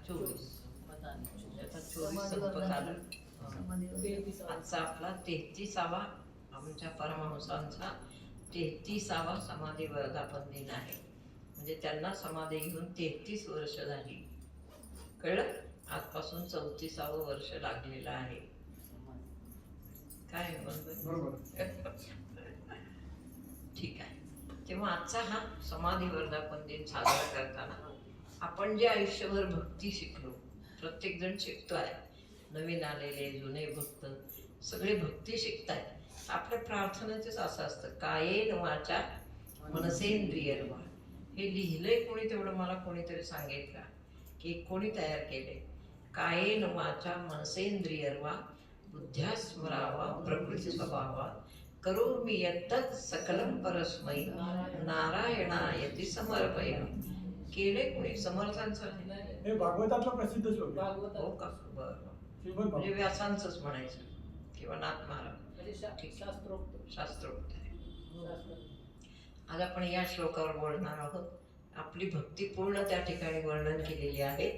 24. आता 24 संपत आलं. आजचा आपला 33वा आमच्या परमहंसांचा 33वा समाधी वर्धापन दिन आहे. म्हणजे त्यांना समाधी घेऊन 33 वर्ष झाली. कळलं? आजपासून 34वं वर्ष लागलेलं आहे. काय बरोबर? ठीक आहे. तेव्हा आजचा हा समाधी वर्धापन दिन साजरा करताना आपण जे आयुष्यभर भक्ती शिकलो, प्रत्येक जण शिकतोय, नवीन आलेले जुने भक्त सगळे भक्ती शिकतायत. आपल्या प्रार्थनेचंच असं असतं, कायेन वाचा मनसेंद्रियर्वा. हे लिहिलंय कोणी तेवढं मला कोणीतरी सांगितलं की कोणी तयार केले. कायेन वाचा मनसेंद्रियर्वा बुद्ध्या स्मरावा प्रकृती स्वभावा करोमि यत्तत् सकलं परस्मै नारायणायति समर्पयामि. केले कोणी? समर्थांचं हे भागवतातलं प्रसिद्ध श्लोक आहे. हो का? बरं. म्हणजे व्यासांचंच म्हणायचं किंवा नाथ महाराज शास्त्रोक्त आहे. आज आपण या श्लोकावर बोलणार आहोत. आपली भक्ती पूर्ण त्या ठिकाणी वर्णन केलेली आहे.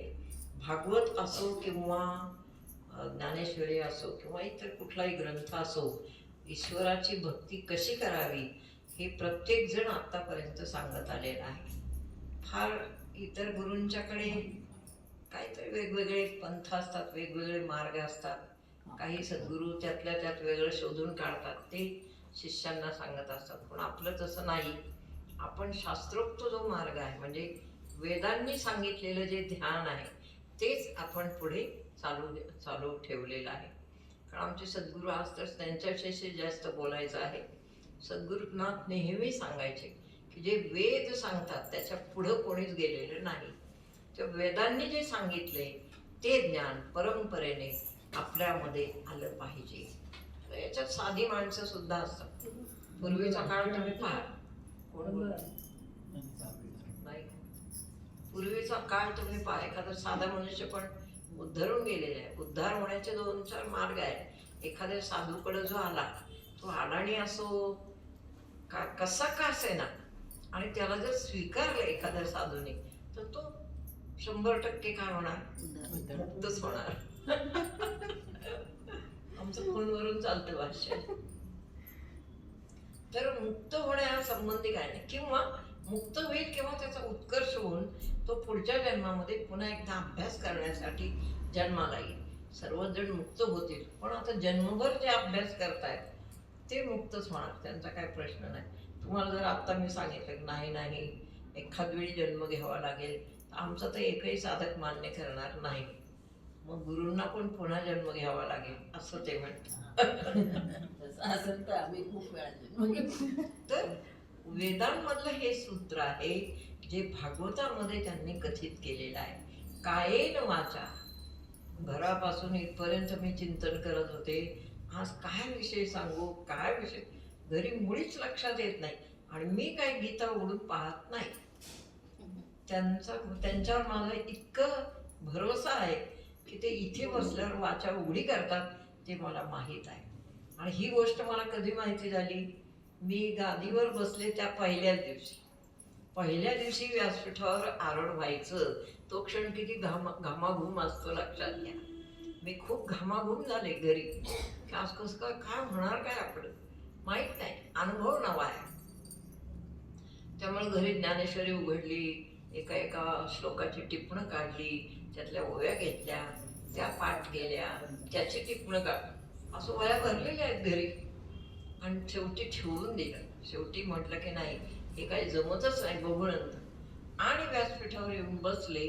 भागवत असो किंवा ज्ञानेश्वरी असो किंवा इतर कुठलाही ग्रंथ असो, ईश्वराची भक्ती कशी करावी हे प्रत्येक जण आतापर्यंत सांगत आलेलं आहे. फार इतर गुरूंच्याकडे काहीतरी वेगवेगळे पंथ असतात, वेगवेगळे मार्ग असतात. काही सद्गुरू त्यातल्या त्यात वेगळं शोधून काढतात, ते शिष्यांना सांगत असतात. पण आपलं तसं नाही. आपण शास्त्रोक्त जो मार्ग आहे, म्हणजे वेदांनी सांगितलेलं जे ध्यान आहे तेच आपण पुढे चालू ठेवलेलं आहे. कारण आमचे सद्गुरू आज तर त्यांच्याविषयी जास्त बोलायचं आहे. सद्गुरुनाथ नेहमी सांगायचे की जे वेद सांगतात त्याच्या पुढं कोणीच गेलेलं नाही. त्या वेदांनी जे सांगितले ते ज्ञान परंपरेने आपल्यामध्ये आलं पाहिजे. तर याच्यात साधी माणसं सुद्धा असतात. पूर्वीचा काळ तुम्ही पहा, कोण नाही, पूर्वीचा काळ तुम्ही पहा, एखादा साधा मनुष्य पण उद्धरून गेलेला आहे. उद्धार होण्याचे 2-4 मार्ग आहेत. एखाद्या साधूकडे जो आला, तो अडाणी असो कसा का असेना, आणि त्याला जर स्वीकारलं एखाद्या साधूने, तर तो 100% काय होणार? मुक्तच होणार. आमचं फोनवरून चालतं भाष्य. तर मुक्त होण्यासंबंधी काय नाही, किंवा मुक्त होईल किंवा त्याचा उत्कर्ष होऊन तो पुढच्या जन्मामध्ये पुन्हा एकदा अभ्यास करण्यासाठी जन्माला येईल. सर्वजण मुक्त होतील, पण आता जन्मभर जे अभ्यास करतायत ते मुक्तच होणार, त्यांचा काय प्रश्न नाही. तुम्हाला जर आत्ता मी सांगितलं नाही एखाद वेळी जन्म घ्यावा लागेल, तर आमचा तर एकही साधक मान्य करणार नाही. मग गुरूंना पण पुन्हा जन्म घ्यावा लागेल असं ते म्हणतात. असेल तर आम्ही खूप वेळा तर वेदांमधलं हे सूत्र आहे जे भागवतामध्ये त्यांनी कथित केलेलं आहे. कायेन वाचा. घरापासून इथपर्यंत मी चिंतन करत होते, आज काय विषय सांगू, काय विषय, घरी मुळीच लक्षात येत नाही. आणि मी काय गीता उघडून पाहत नाही. त्यांच्यावर माझा इतकं भरोसा आहे की ते इथे बसल्यावर वाचा उघडी करतात, ते मला माहीत आहे. आणि ही गोष्ट मला कधी माहिती झाली? मी गादीवर बसले त्या पहिल्या दिवशी व्यासपीठावर आरूढ व्हायचं, तो क्षण किती घामाघूम असतो लक्षात घ्या. मी खूप घामाघूम झाले घरी, की आज कसं काय होणार, काय आपलं माहीत नाही, अनुभव नवा आहे. त्यामुळे घरी ज्ञानेश्वरी उघडली, एका श्लोकाची टिपणं काढली, त्यातल्या ओव्या घेतल्या, त्या पाठ केल्या, त्याची टिपणं काढ, असं वया भरलेल्या आहेत घरी. आणि शेवटी ठेवून दिलं. शेवटी म्हटलं की नाही, हे काही जमतच नाही बघूनंतर. आणि व्यासपीठावर येऊन बसले.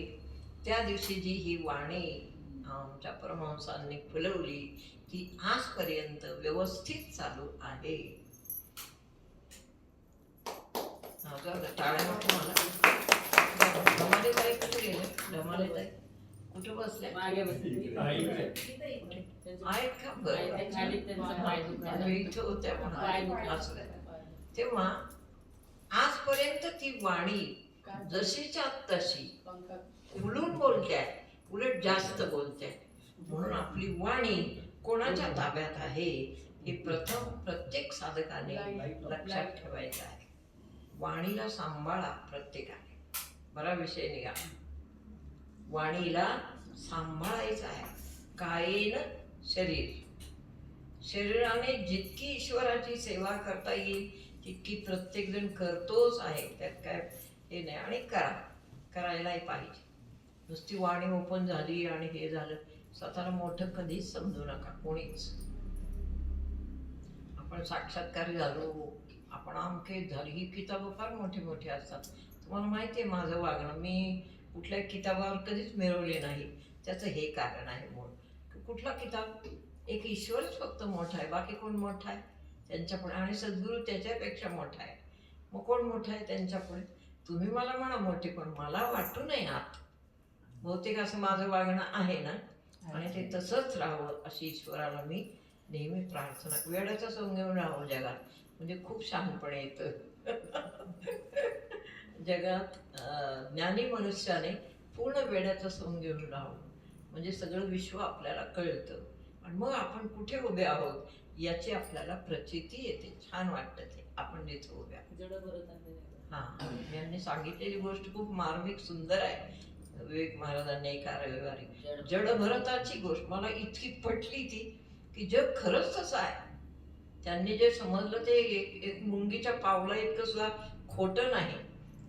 त्या दिवशी जी ही वाणी आमच्या परमहंसांनी फुलवली ती आजपर्यंत व्यवस्थित चालू आहे. टाळ्या नको मला. धमालेताई कुठे गेले? धमालेताई कुठे बसले? आहेत का? बरं, इथं होत्या म्हणा. तेव्हा आजपर्यंत ती वाणी जशीच्या तशी उलून बोलते आहे, उलट जास्त बोलते आहे. म्हणून आपली वाणी कोणाच्या ताब्यात आहे हे प्रथम प्रत्येक साधकाने लक्षात ठेवायचं आहे. वाणीला सांभाळा प्रत्येकाने. बरा विषय निघाला. वाणीला सांभाळायचं आहे. कायेन शरीर, शरीराने जितकी ईश्वराची सेवा करता येईल तितकी प्रत्येकजण करतोच आहे, त्यात काय हे नाही. आणि करायलाही पाहिजे. नुसती वाणी ओपन झाली आणि हे झालं, स्वतःला मोठं कधीच समजू नका कोणीच. आपण साक्षात्कारी झालो, आपण अमकेच झाली, ही किताबं फार मोठी मोठी असतात. तुम्हाला माहिती आहे माझं वागणं, मी कुठल्या किताबावर कधीच मिळवले नाही. त्याचं हे कारण आहे मूळ. कुठला किताब? एक ईश्वरच फक्त मोठा आहे, बाकी कोण मोठा आहे त्यांच्यापुढे? आणि सद्गुरू त्याच्यापेक्षा मोठा आहे. मग कोण मोठा आहे त्यांच्यापुढे? तुम्ही मला म्हणा मोठे, पण मला वाटू नये आत. बहुतेक असं माझं वागणं आहे ना, आणि ते तसंच राहावं अशी ईश्वराला मी नेहमी प्रार्थना. वेळाचा सोंग घेऊन राहावं जगात, म्हणजे खूप शहाणपणे येतं. जगात ज्ञानी मनुष्याने पूर्ण वेळाचा सोंग घेऊन राहावं, म्हणजे सगळं विश्व आपल्याला कळतं. आणि मग आपण कुठे उभे आहोत याची आपल्याला प्रचिती येते. छान वाटतं ते आपण जिथे उभे आहोत. हां, यांनी सांगितलेली गोष्ट खूप मार्मिक सुंदर आहे. विवेक महाराजांनी एका रविवारी जड भरताची गोष्ट मला इतकी पटली ती, की जग खरंच तसं आहे. त्यांनी जे समजलं ते एक मुंगीच्या पावला इतकं सुद्धा खोटं नाही,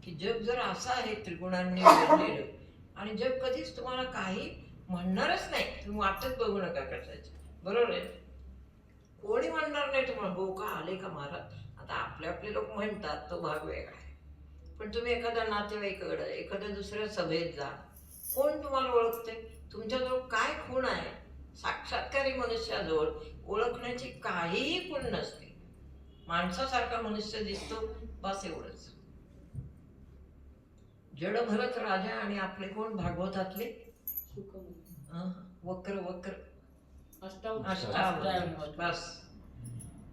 की जग जर असं आहे त्रिगुणांनी भरलेलं, आणि जग कधीच तुम्हाला काही म्हणणारच नाही. तुम्ही वाटच बघू नका कशाची. बरोबर आहे? कोणी म्हणणार नाही तुम्हाला, हो का आले का महाराज. आता आपले लोक म्हणतात, तो भाग वेगळा आहे. पण तुम्ही एखाद्या नातेवाईकडं, एखाद्या दुसऱ्या सभेत जा, कोण तुम्हाला ओळखते? तुमच्याजवळ काय खूण आहे? साक्षात्कारी मनुष्याजवळ ओळखण्याची काहीही खूण नसते. माणसासारखा मनुष्य दिसतो, बस एवढंच. जड भरत राजा आणि आपले कोण भागवतातले वक्र अष्टावक्र. बस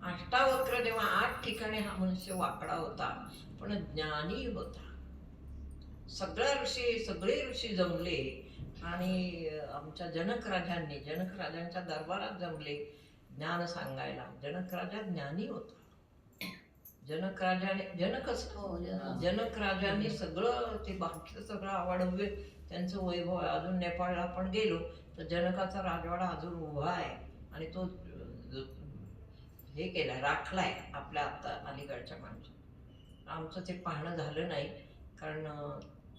अष्टावक्र. जेव्हा 8 ठिकाणी हा मनुष्य वाकडा होता, पण ज्ञानी होता. सगळे ऋषी जमले आणि आमच्या जनक राजांच्या दरबारात जमले ज्ञान सांगायला. जनक राजा ज्ञानी होता. जनक राजाने सगळं ते बाकीचं सगळं आवाडव्य त्यांचं वैभव. अजून नेपाळला आपण गेलो तर जनकाचा राजवाडा अजून उभा आहे, आणि तो हे केलाय, राखलाय आपल्या आता अलीकडच्या माणसं. आमचं ते पाहणं झालं नाही, कारण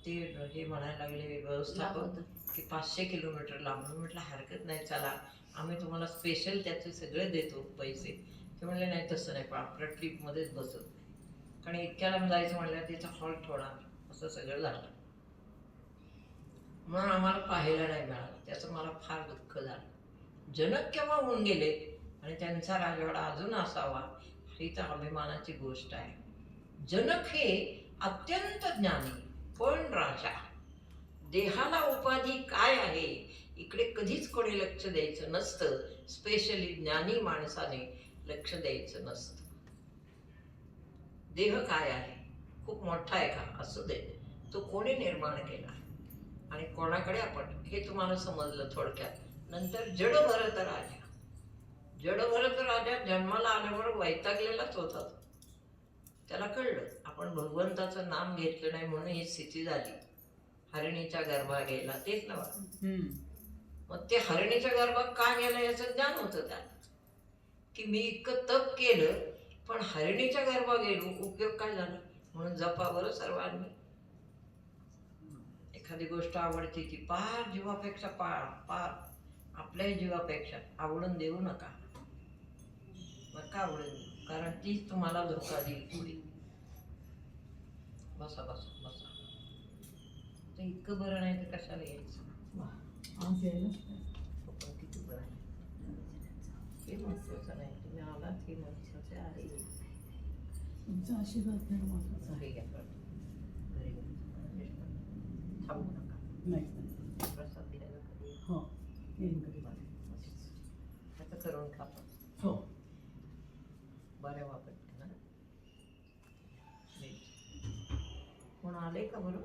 ते हे म्हणायला लागले व्यवस्थापक की 500 किलोमीटर लांब. म्हटलं हरकत नाही, चला आम्ही तुम्हाला स्पेशल त्याचे सगळे देतो पैसे. ते म्हणले नाही तसं नाही, पण आपल्या ट्रीपमध्येच बसत नाही, कारण इतक्या लांब जायचं म्हणल्यावर त्याचा हॉल्ट होणार. असं सगळं झालं, म्हणून आम्हाला पाहायला नाही मिळालं. त्याचं मला फार दुःख झालं. जनक केव्हा होऊन गेले आणि त्यांचा राजवाडा अजून असावा, ही तर अभिमानाची गोष्ट आहे. जनक हे अत्यंत ज्ञानी पण राजा. देहाला उपाधी काय आहे इकडे कधीच कोणी लक्ष द्यायचं नसतं. स्पेशली ज्ञानी माणसाने लक्ष द्यायचं नसतं. देह काय आहे, खूप मोठा आहे का, असू दे, तो कोणी निर्माण केला आणि कोणाकडे आपण, हे तुम्हाला समजलं थोडक्यात. नंतर जड भरत राजा जन्माला आल्यावर वैतागलेलाच होता. त्याला कळलं आपण भगवंताचं नाम घेतलं नाही म्हणून ही स्थिती झाली. हरिणीच्या गर्भात गेला, तेच ना. मग ते हरिणीच्या गर्भात का गेला याचं ज्ञान होतं त्याला, की मी इतकं तप केलं पण हरिणीच्या गर्भात गेलो, उपयोग काय झाला. म्हणून जपावं सर्वांनी. एखादी गोष्ट आवडते ती पार जीवापेक्षा पार आपल्याही जीवापेक्षा आवडून देऊ नका आवडून देऊ, कारण तीच तुम्हाला धोका देईल पुढे. बसा बसा बसा. तर इतकं बरं नाही तर कशाला यायचं. पण किती बरं आहे, हे महत्वाचं नाही. तुम्ही आलात हे महत्वाचं आहे. तुमचा आशीर्वाद घरी घ्या, घरी थांबू नका. नाही प्रसाद दिल्याला कधी हो त्याचं करून खातो. हो बऱ्या वापरते ना. कोण आले का बरं?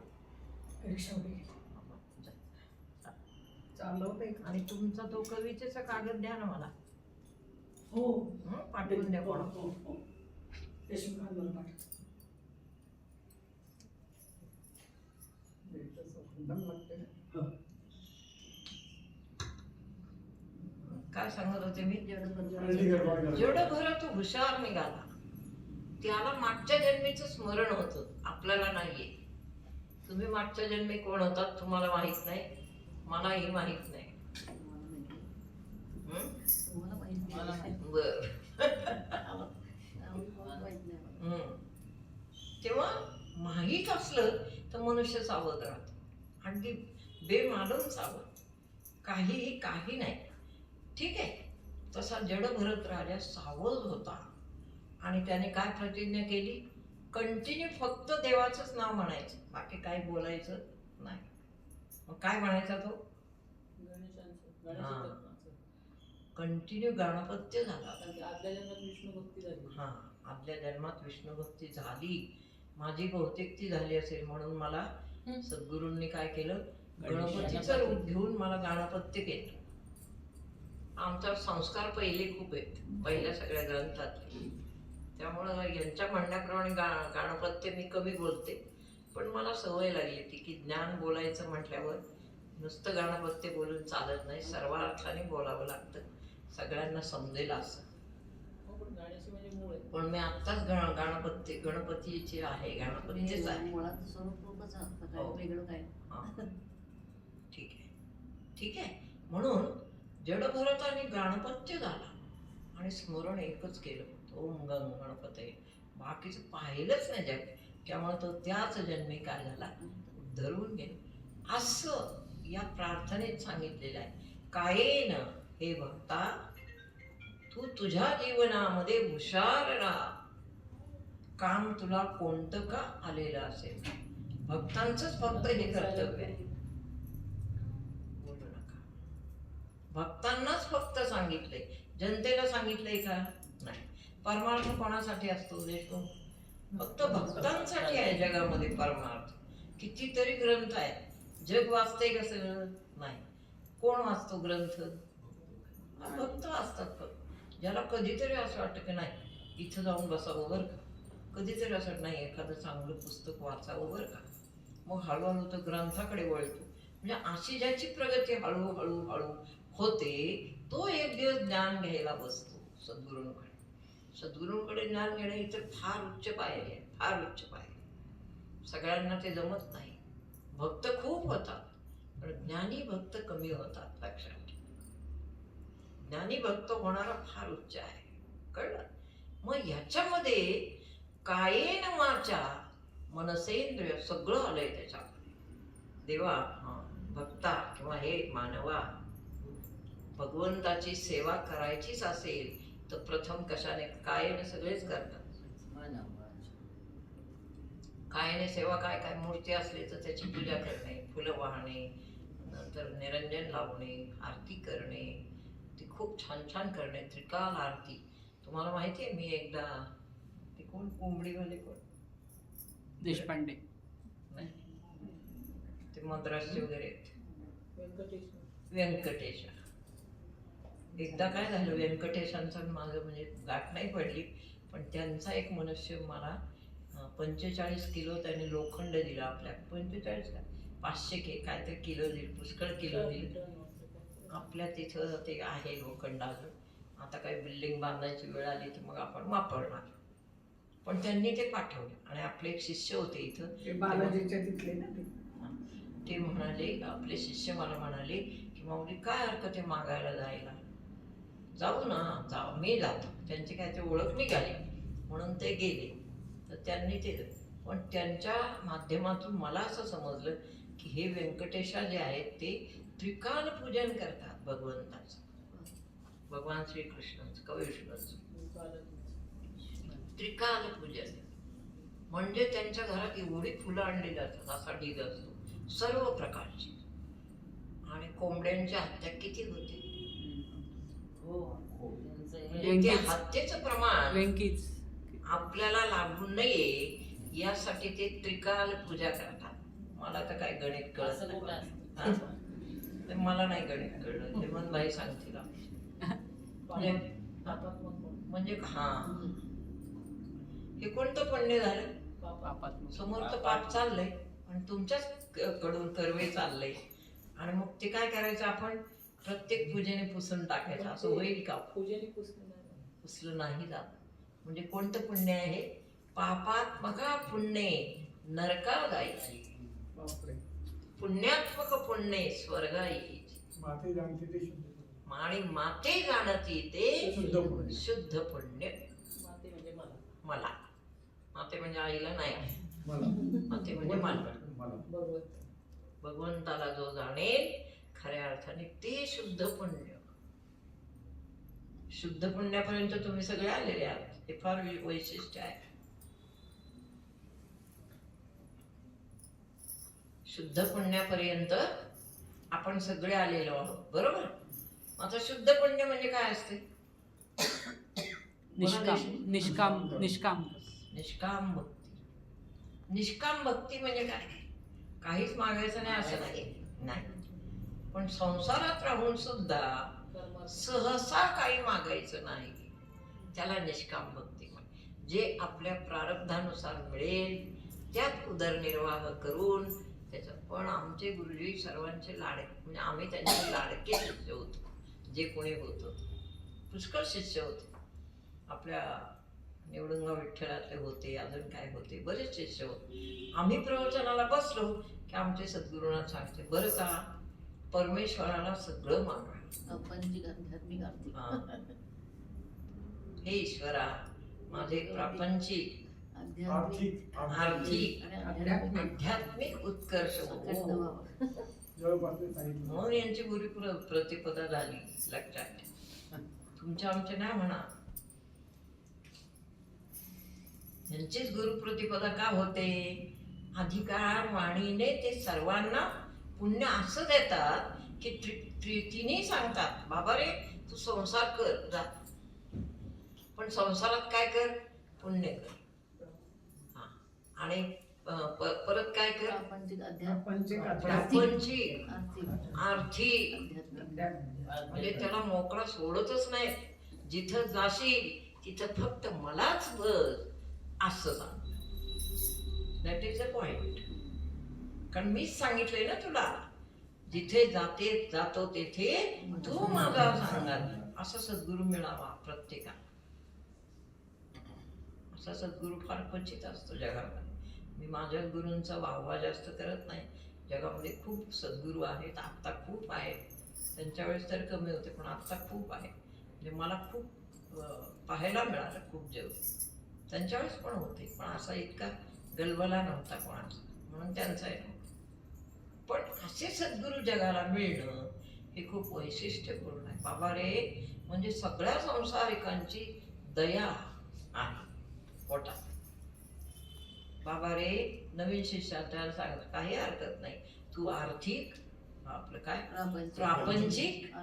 आणि तुमचा तो कवितेचा कागद द्या ना मला. हो पाठवून द्या कोणा. काय सांगत होते मी? हळदी गरबा गरबा. जेवढं भर तो हुशार निघाला त्याला मागच्या जन्मीचं स्मरण होतं, आपल्याला नाहीये. तुम्ही मागच्या जन्मी कोण होतात तुम्हाला माहित नाही, मलाही माहित नाही. बर. तेव्हा माहीत असलं तर मनुष्य सावध राहतो, अगदी बेमालूम सावध, काही नाही. ठीक आहे. तसा जड भरत राजा सावध होता आणि त्याने काय प्रतिज्ञा केली? कंटिन्यू फक्त देवाचंच नाव म्हणायचं, बाकी काही बोलायचं नाही. मग काय म्हणायचा तो? कंटिन्यू गाणपत्य झाला. हा, आदल्या जन्मात विष्णू भक्ती झाली, माझी बहुतेक ती झाली असेल, म्हणून मला सद्गुरूंनी काय केलं? गणपतीचं रूप घेऊन मला गाणपत्य केलं. आमचा संस्कार पहिले खूप आहेत, पहिल्या सगळ्या ग्रंथातले. त्यामुळं यांच्या म्हणण्याप्रमाणे गाणपत्य मी कमी बोलते, पण मला सवय लागली ती की ज्ञान बोलायचं म्हटल्यावर नुसतं गाणपत्य बोलून चालत नाही, सर्वार्थाने बोलावं लागतं, सगळ्यांना समजेल असं. पण मी आत्ताच गणपतीचे आहे, गणपतीचेच आहे. ठीक आहे. म्हणून जडभरताने गाणपत्य झाला आणि स्मरण एकच केलं, ओम गंग गणपते, बाकीचं पाहिलंच नाही जग. त्यामुळे तो त्याच जन्मी काय झाला? धरून गेला. असं या प्रार्थनेत सांगितलेलं आहे. कायेन हे भक्ता तू तुझ्या जीवनामध्ये हुशार राहा, काम तुला कोणतं का आलेलं असेल. भक्तांचंच फक्त हे कर्तव्य आहे, बोलू नका. भक्तांनाच फक्त सांगितलंय, जनतेला सांगितलंय का? नाही. परमार्थ कोणासाठी असतो देशमुख? फक्त भक्तांसाठी आहे जगामध्ये परमार्थ. कितीतरी ग्रंथ आहेत, जग वाचतंय का सगळं? नाही. कोण वाचतो ग्रंथ? भक्त वाचतात फक्त. ज्याला कधीतरी असं वाटतं की नाही इथं जाऊन बसावं बरं का, कधीतरी असं नाही एखादं चांगलं पुस्तक वाचावं बरं का, मग हळूहळू तो ग्रंथाकडे वळतो. म्हणजे अशी ज्याची प्रगती हळूहळू होते तो एक दिवस ज्ञान घ्यायला बसतो सद्गुरूंकडे. सद्गुरूंकडे ज्ञान घेणं ही तर फार उच्च पायरी आहे, फार उच्च पायरी. सगळ्यांना ते जमत नाही. भक्त खूप होतात पण ज्ञानी भक्त कमी होतात, लक्षात ठेवा. ज्ञानी भक्त होणारा फार उच्च आहे, कळलं? मग ह्याच्यामध्ये कायेन वाचा मनसेंद्रिय सगळं आलंय त्याच्यामध्ये. देवा, भक्ता किंवा हे मानवा, भगवंताची सेवा करायचीच असेल तर प्रथम कशाने? कायेने सगळेच करतात. कायेने सेवा काय काय? मूर्ती असली तर त्याची पूजा करणे, फुलं वाहणे, नंतर निरंजन लावणे, आरती करणे, ती खूप छान छान करणे, त्रिकाल आरती. तुम्हाला माहिती आहे, मी एकदा ते कोण कोंबडीवाले कोण देशपांडे नाही, ते मद्रासचे वगैरे व्यंकटेश. एकदा काय झालं, व्यंकटेशांचं माझं म्हणजे गाठ नाही पडली, पण त्यांचा एक मनुष्य मला 45 किलो त्याने लोखंड दिलं. आपल्या 45 का 500 काहीतरी किलो दिलं, पुष्कळ किलो दिलं. आपल्या तिथं ते आहे लोखंड अजून. आता काही बिल्डिंग बांधायची वेळ आली तर मग आपण वापरणार. पण त्यांनी ते पाठवलं आणि आपले एक शिष्य होते इथं, बालाजीच्या तिथले ना ते म्हणाले, आपले शिष्य मला म्हणाले की माऊली काय हरकत आहे मागायला जायला, जाऊ ना, जाऊ, मी जातो. त्यांची काय ते ओळख निघाली म्हणून ते गेले. तर त्यांनी ते, पण त्यांच्या माध्यमातून मला असं समजलं की हे व्यंकटेशा जे आहेत ते त्रिकाल पूजन करतात भगवंताचं, भगवान श्रीकृष्णाचं का विष्णूचं. त्रिकाल पूजन म्हणजे त्यांच्या घरात एवढी फुलं आणली जातात, असा ढीग असतो सर्व प्रकारची. आणि कोंबड्यांच्या हत्या किती होते? म्हणजे ते हत्येचं प्रमाण आपल्याला लागू नये यासाठी ते त्रिकाल पूजा करतात. मला तर काय गणित कळत नाही, मला नाही गणित कळलं, हेमंतबाई सांगतील. म्हणजे हा, हे कोणतं पुण्य झालं? समोर तर पाप चाललंय आणि तुमच्याच कडून कर्वे चाललंय. आणि मग ते काय करायचं आपण? प्रत्येक पूजेने पुसून टाकायचं असं होईल का? पूजेने पुसलं नाही. पुसलं नाही जात. म्हणजे कोणतं पुण्य आहे? पापात्मका पुण्ये नरका जायची, बापरे. पुण्यात्मक पुण्ये स्वर्गा यायची. माते जाणते ते शुद्ध पुण्य. आणि माते जाणती ते शुद्ध पुण्य. शुद्ध पुण्य. माते म्हणजे मला. मला माते म्हणजे आईला नाही, मला माते म्हणजे मला. मला भगवंत. भगवंताला जो जाणेल खऱ्या अर्थाने ते शुद्ध पुण्य. शुद्ध पुण्यापर्यंत तुम्ही सगळे आलेले आहात, हे फार वैशिष्ट्य आहे. शुद्ध पुण्यापर्यंत आपण सगळे आलेलो आहोत, बरोबर. आता शुद्ध पुण्य म्हणजे काय असते? निष्काम निष्काम निष्काम निष्काम भक्ती. निष्काम भक्ती म्हणजे काय? काहीच मागायचं नाही असं नाही. पण संसारात राहून सुद्धा सहसा काही मागायचं नाही, त्याला निष्काम भक्ती म्हणे. जे आपल्या प्रारब्धानुसार मिळेल त्यात उदरनिर्वाह करून त्याच्यात. पण आमचे गुरुजी सर्वांचे म्हणजे आम्ही त्यांचे लाडके शिष्य होतो. जे कोणी होतं पुष्कळ शिष्य होते. आपल्या निवडुंगा विठ्ठलातले होते, अजून काय होते, बरेच शिष्य होते. आम्ही प्रवचनाला बसलो की आमचे सद्गुरुनाथ सांगते, बरं का, परमेश्वराला सगळं मागा. पंचिक आध्यात्मिक आर्थिक. हे ईश्वरा, माझे प्रापंचिक आर्थिक आर्थिक आध्यात्मिक उत्कर्ष हो. जवळपास सांगितलं. म्हणून यांची गुरु प्रतिपदा झाली, लक्षात ठेवा. तुमच्या आमचे नाही म्हणा. यांचीच गुरु प्रतिपदा का होते? अधिकार वाणीने ते सर्वांना पुण्य असं देतात की तिन्ही सांगतात, बाबा रे तू संसार कर जा, पण संसारात काय कर? पुण्य कर. आणि परत काय कर? प्रापंचिक आर्थिक. म्हणजे त्याला मोकळा सोडतच नाही. जिथं जाशील तिथं फक्त मलाच बस असं सांग. That is the point. कारण मीच सांगितलंय ना तुला, जिथे जातो तेथे तू माझा सांगाल. असा सद्गुरू मिळावा प्रत्येकाला. असा सद्गुरू फार क्वचित असतो जगामध्ये. मी माझ्या गुरूंचा वाहवा जास्त करत नाही. जगामध्ये खूप सद्गुरू आहेत, आत्ता खूप आहेत. त्यांच्या वेळेस तर कमी होते, पण आत्ता खूप आहे. म्हणजे मला खूप पाहायला मिळालं, खूप जग. त्यांच्या वेळेस पण होते, पण असा इतका गलबला नव्हता कोणाचा, म्हणून त्यांचाही नव्हता. पण असे सद्गुरू जगाला मिळणं हे खूप वैशिष्ट्यपूर्ण आहे. बाबा रे म्हणजे सगळ्या संसारिकांची दया आहे पोटात. बाबा रे नवीन शिष्याला सांगत काही हरकत नाही, तू आर्थिक आपलं काय प्रापंचिक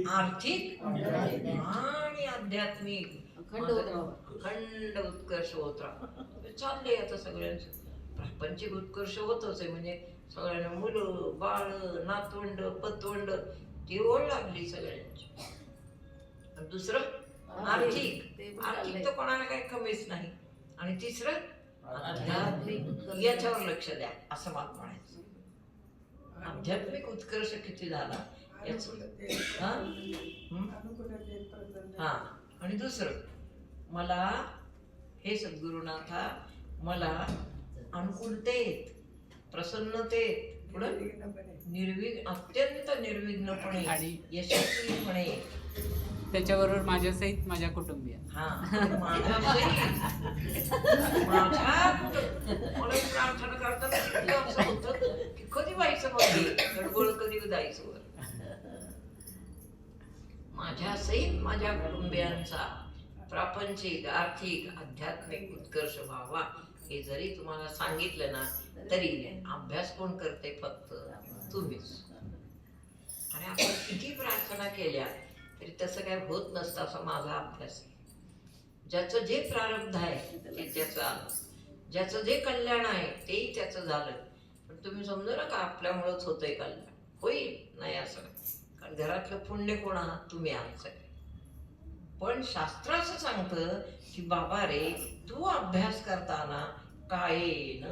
आर्थिक आणि आध्यात्मिक अखंड उत्कर्ष होत राहा. चाललंय आता सगळ्यांचं प्रापंचिक उत्कर्ष होतच आहे. म्हणजे सगळ्यांना मुलं बाळ नातवंड पतवंड ती ओढ लागली सगळ्यांची. दुसरं आर्थिक. आर्थिक तर कोणाला काही कमीच नाही. आणि तिसरं आध्यात्मिक. याच्यावर लक्ष द्या असं मला म्हणायचं. आध्यात्मिक उत्कर्ष किती झाला याच. हा. आणि दुसरं मला हे सद्गुरुनाथा मला अनुकूलतेत प्रसन्नतेत पुढं अत्यंत निर्विघ्नपणे आणि यशस्वीपणे त्याच्याबरोबर माझ्यासहित माझ्या कुटुंबिया. हा माझ्या मला प्रार्थना करताना किती असं होतं की कधी व्हायचं मध्ये गडबड कधी जायचं वर. माझ्या सहित माझ्या कुटुंबियांचा प्रापंचिक आर्थिक आध्यात्मिक उत्कर्ष व्हावा. हे जरी तुम्हाला सांगितलं ना तरी अभ्यास कोण करते? फक्त तुम्हीच. आणि आपण किती प्रार्थना केल्या तरी तसं काय होत नसतं असा माझा अभ्यास आहे. ज्याचं जे प्रारब्ध आहे ते त्याचं आलं, ज्याचं जे कल्याण आहे तेही त्याचं झालं. पण तुम्ही समजू नका आपल्यामुळंच होतंय कल्याण. होईल नाही असं, कारण घरातलं पुण्य कोण आहात? तुम्ही आहात सगळे. पण शास्त्र असं सांगतं की बाबा रे तू अभ्यास करताना कायेन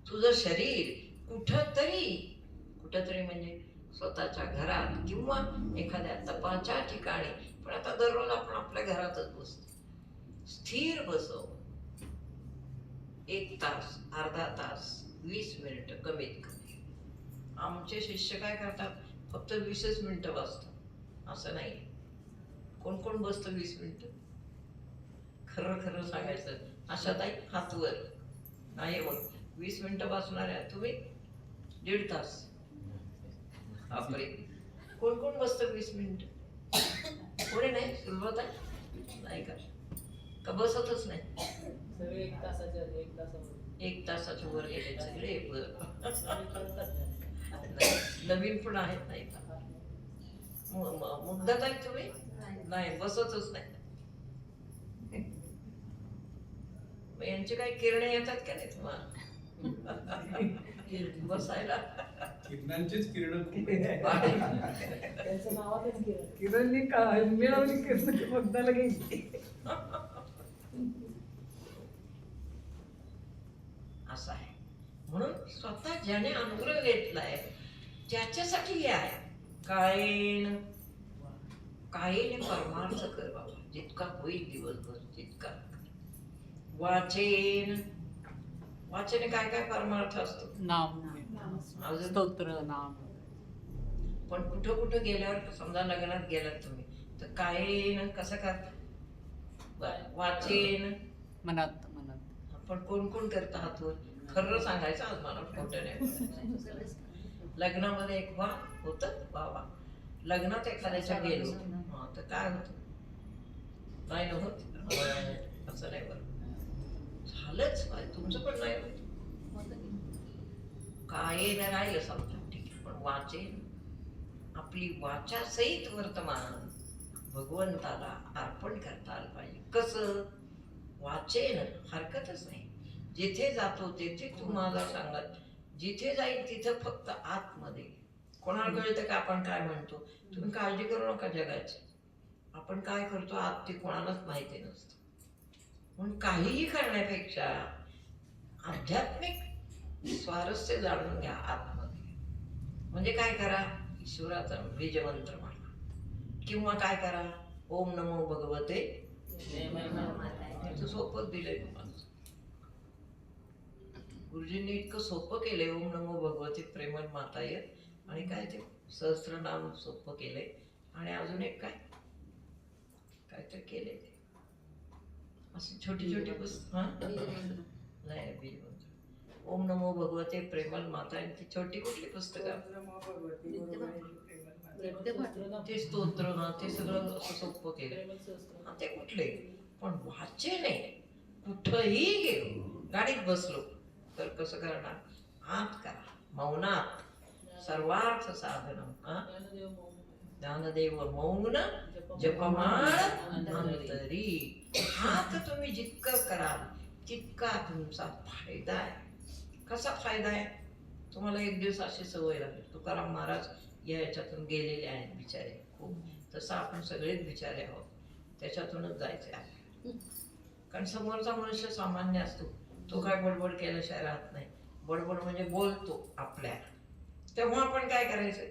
तुझं शरीर कुठंतरी म्हणजे स्वतःच्या घरात किंवा एखाद्या तपाच्या ठिकाणी, पण आता दररोज आपण आपल्या घरातच बसतो. स्थिर बसव. 1 तास, अर्धा तास, 20 मिनिटं कमीत कमी. आमचे शिष्य काय करतात, फक्त 20च मिनिटं बसतात. असं नाही. कोण कोण बसतं 20 मिनिटं? खरं खरं सांगायचं, आशाताई हात वर. नाही मग 20 मिनिटं बसणार आहे तुम्ही, 1.5 तास. बापरे, कोण कोण बसतं 20 मिनिटं? कोणी नाही? सुरुवात आहे नाही का बसतच नाही? सगळे 1 तासाच्या 1 तासावर 1 तासाच्या वर गेले सगळे. नवीन पण आहेत नाही का? मुद्दात आहे तुम्ही? नाही, बसतच नाही. मग यांचे काही किरणे येतात का नाही तुम्हाला बसायला? किरणांचीच किरण त्यांचं नावातच केलं. किरणनी का मिळवली किरण बघताना घ्यायची. असं आहे. म्हणून स्वतः ज्याने अनुग्रह घेतलाय त्याच्यासाठी हे आहे. कायेने परमार्थ कर बाबा, जितका होईल दिवसभर तितका. वाचेने काय काय परमार्थ असतो? नाम, अजून स्तोत्र, नाम. पण कुठं कुठं गेल्यावर, समजा लग्नात गेलात तुम्ही, तर कायेन कसं करता? वाचेन मनात मनात. पण कोण कोण करतं हातवर? खरं सांगायचं आज मला, खोटं नाही बोलायचं. लग्नामध्ये एक होतं बाबा, लग्नात एखाद्याच्या गेलो तर काय होतं? नाही होत असं नाही. बरं झालंच पाहिजे, तुमचं पण नाही होत. काय नाही राहिलं समजा, ठीक आहे, पण वाचेन आपली वाचा सहित वर्तमान भगवंताला अर्पण करता आलं पाहिजे. कसं? वाचेन हरकतच नाही. जिथे जातो तेथे तू माझा सांगत, जिथे जाईल तिथं फक्त आतमध्ये. कोणाला कळतं का आपण काय म्हणतो? तुम्ही काळजी करू नका जगाची. आपण काय करतो आत ते कोणालाच माहिती नसतं. म्हणून काहीही करण्यापेक्षा आध्यात्मिक स्वारस्य जाणून घ्या आतमध्ये. म्हणजे काय करा? ईश्वराचा बीजमंत्र म्हणा किंवा काय करा? ओम नमो भगवते. सोपं दिलंय तुम्हाला. गुरुजींनी इतकं सोपं केलंय. ओम नमो भगवते प्रेमळ माताय, आणि काय ते सहस्त्रनाम सोपं केलंय. आणि अजून एक काहीतरी केलंय ते, अशी छोटी छोटी पुस्तक. नाही बीजमंत्र, ओम नमो भगवते प्रेमळ माता, आणि ती छोटी कुठली पुस्तकं? ते स्तोत्र ना, ते सगळं असं सोपं केलं. ते कुठले? पण वाचे नाही. कुठंही गेलो, गाडीत बसलो तर कसं करणार? आत करा, मौनात. सर्वार्थ साधन ज्ञानदेव मौन जपमाळ अंतरी. हात तुम्ही जितकं कराल तितका तुमचा फायदा आहे. कसा फायदा आहे? तुम्हाला एक दिवस अशी सवय लागेल. तुकाराम महाराज या याच्यातून गेलेले आहेत बिचारे खूप. तसं आपण सगळेच बिचारे आहोत, त्याच्यातूनच जायचे आहे. कारण समोरचा मनुष्य सामान्य असतो, तो काय बडबड केल्याशिवाय राहत नाही. बडबड म्हणजे बोलतो आपल्या, तेव्हा आपण काय करायचं?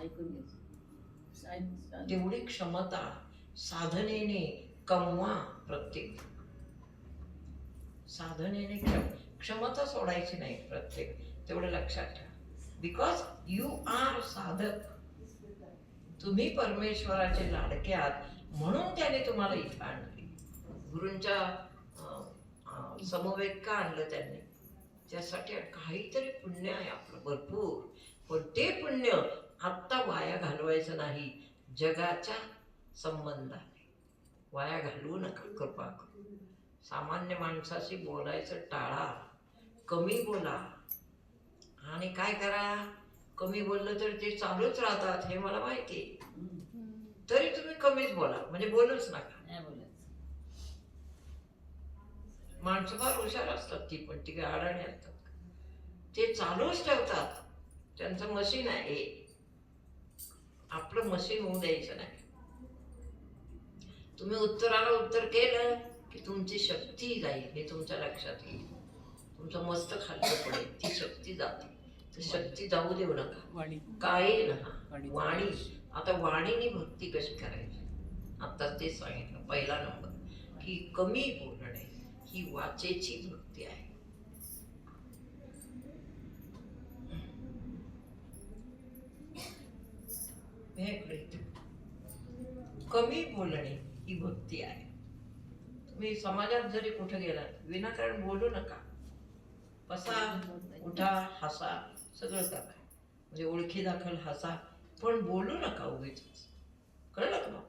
ऐकून घ्यायचं. तेवढी क्षमता साधनेने कमवा. प्रत्येक साधनेने क्षमता सोडायची नाही प्रत्येक, तेवढं लक्षात ठेवा. बिकॉज यू आर साधक. तुम्ही परमेश्वराचे लाडके आहात, म्हणून त्याने तुम्हाला इथं आणले. गुरूंच्या समवेत का आणलं त्यांनी? त्यासाठी काहीतरी पुण्य आहे आपलं भरपूर. पण ते पुण्य आत्ता वाया घालवायचं नाही. जगाच्या संबंधाने वाया घालवू नका, कृपा करून. सामान्य माणसाशी बोलायचं टाळा, कमी बोला. आणि काय करा? कमी बोललं तर ते चालूच राहतात, हे मला माहिती. तरी तुम्ही कमीच बोला, म्हणजे बोलूच नका. माणसं फार हुशार असतात, ती पण ती काय अडाणी असतात. ते चालूच ठेवतात, त्यांचं मशीन आहे. आपलं मशीन होऊ द्यायचं नाही. तुम्ही उत्तराला उत्तर केलं की तुमची शक्ती जाईल, हे तुमच्या लक्षात येईल. तुमचं मस्त खाल्लं पडेल, ती शक्ती जाते. तर शक्ती जाऊ देऊ नका. वाणी काय ना वाणीचं वाणी. तेज. आता वाणीने भक्ती कशी करायची आता ते सांगितलं. पहिला नंबर की कमी बोलणे ही वाचेची भक्ती आहे. हे इकडे इथे. कमी बोलणे ही भक्ती आहे. तुम्ही समाजात जरी कुठे गेलात विनाकारण बोलू नका. बसा, उठा, हसा, सगळं करा. म्हणजे ओळखी दाखल हसा, पण बोलू नका उगीच. कळलं का?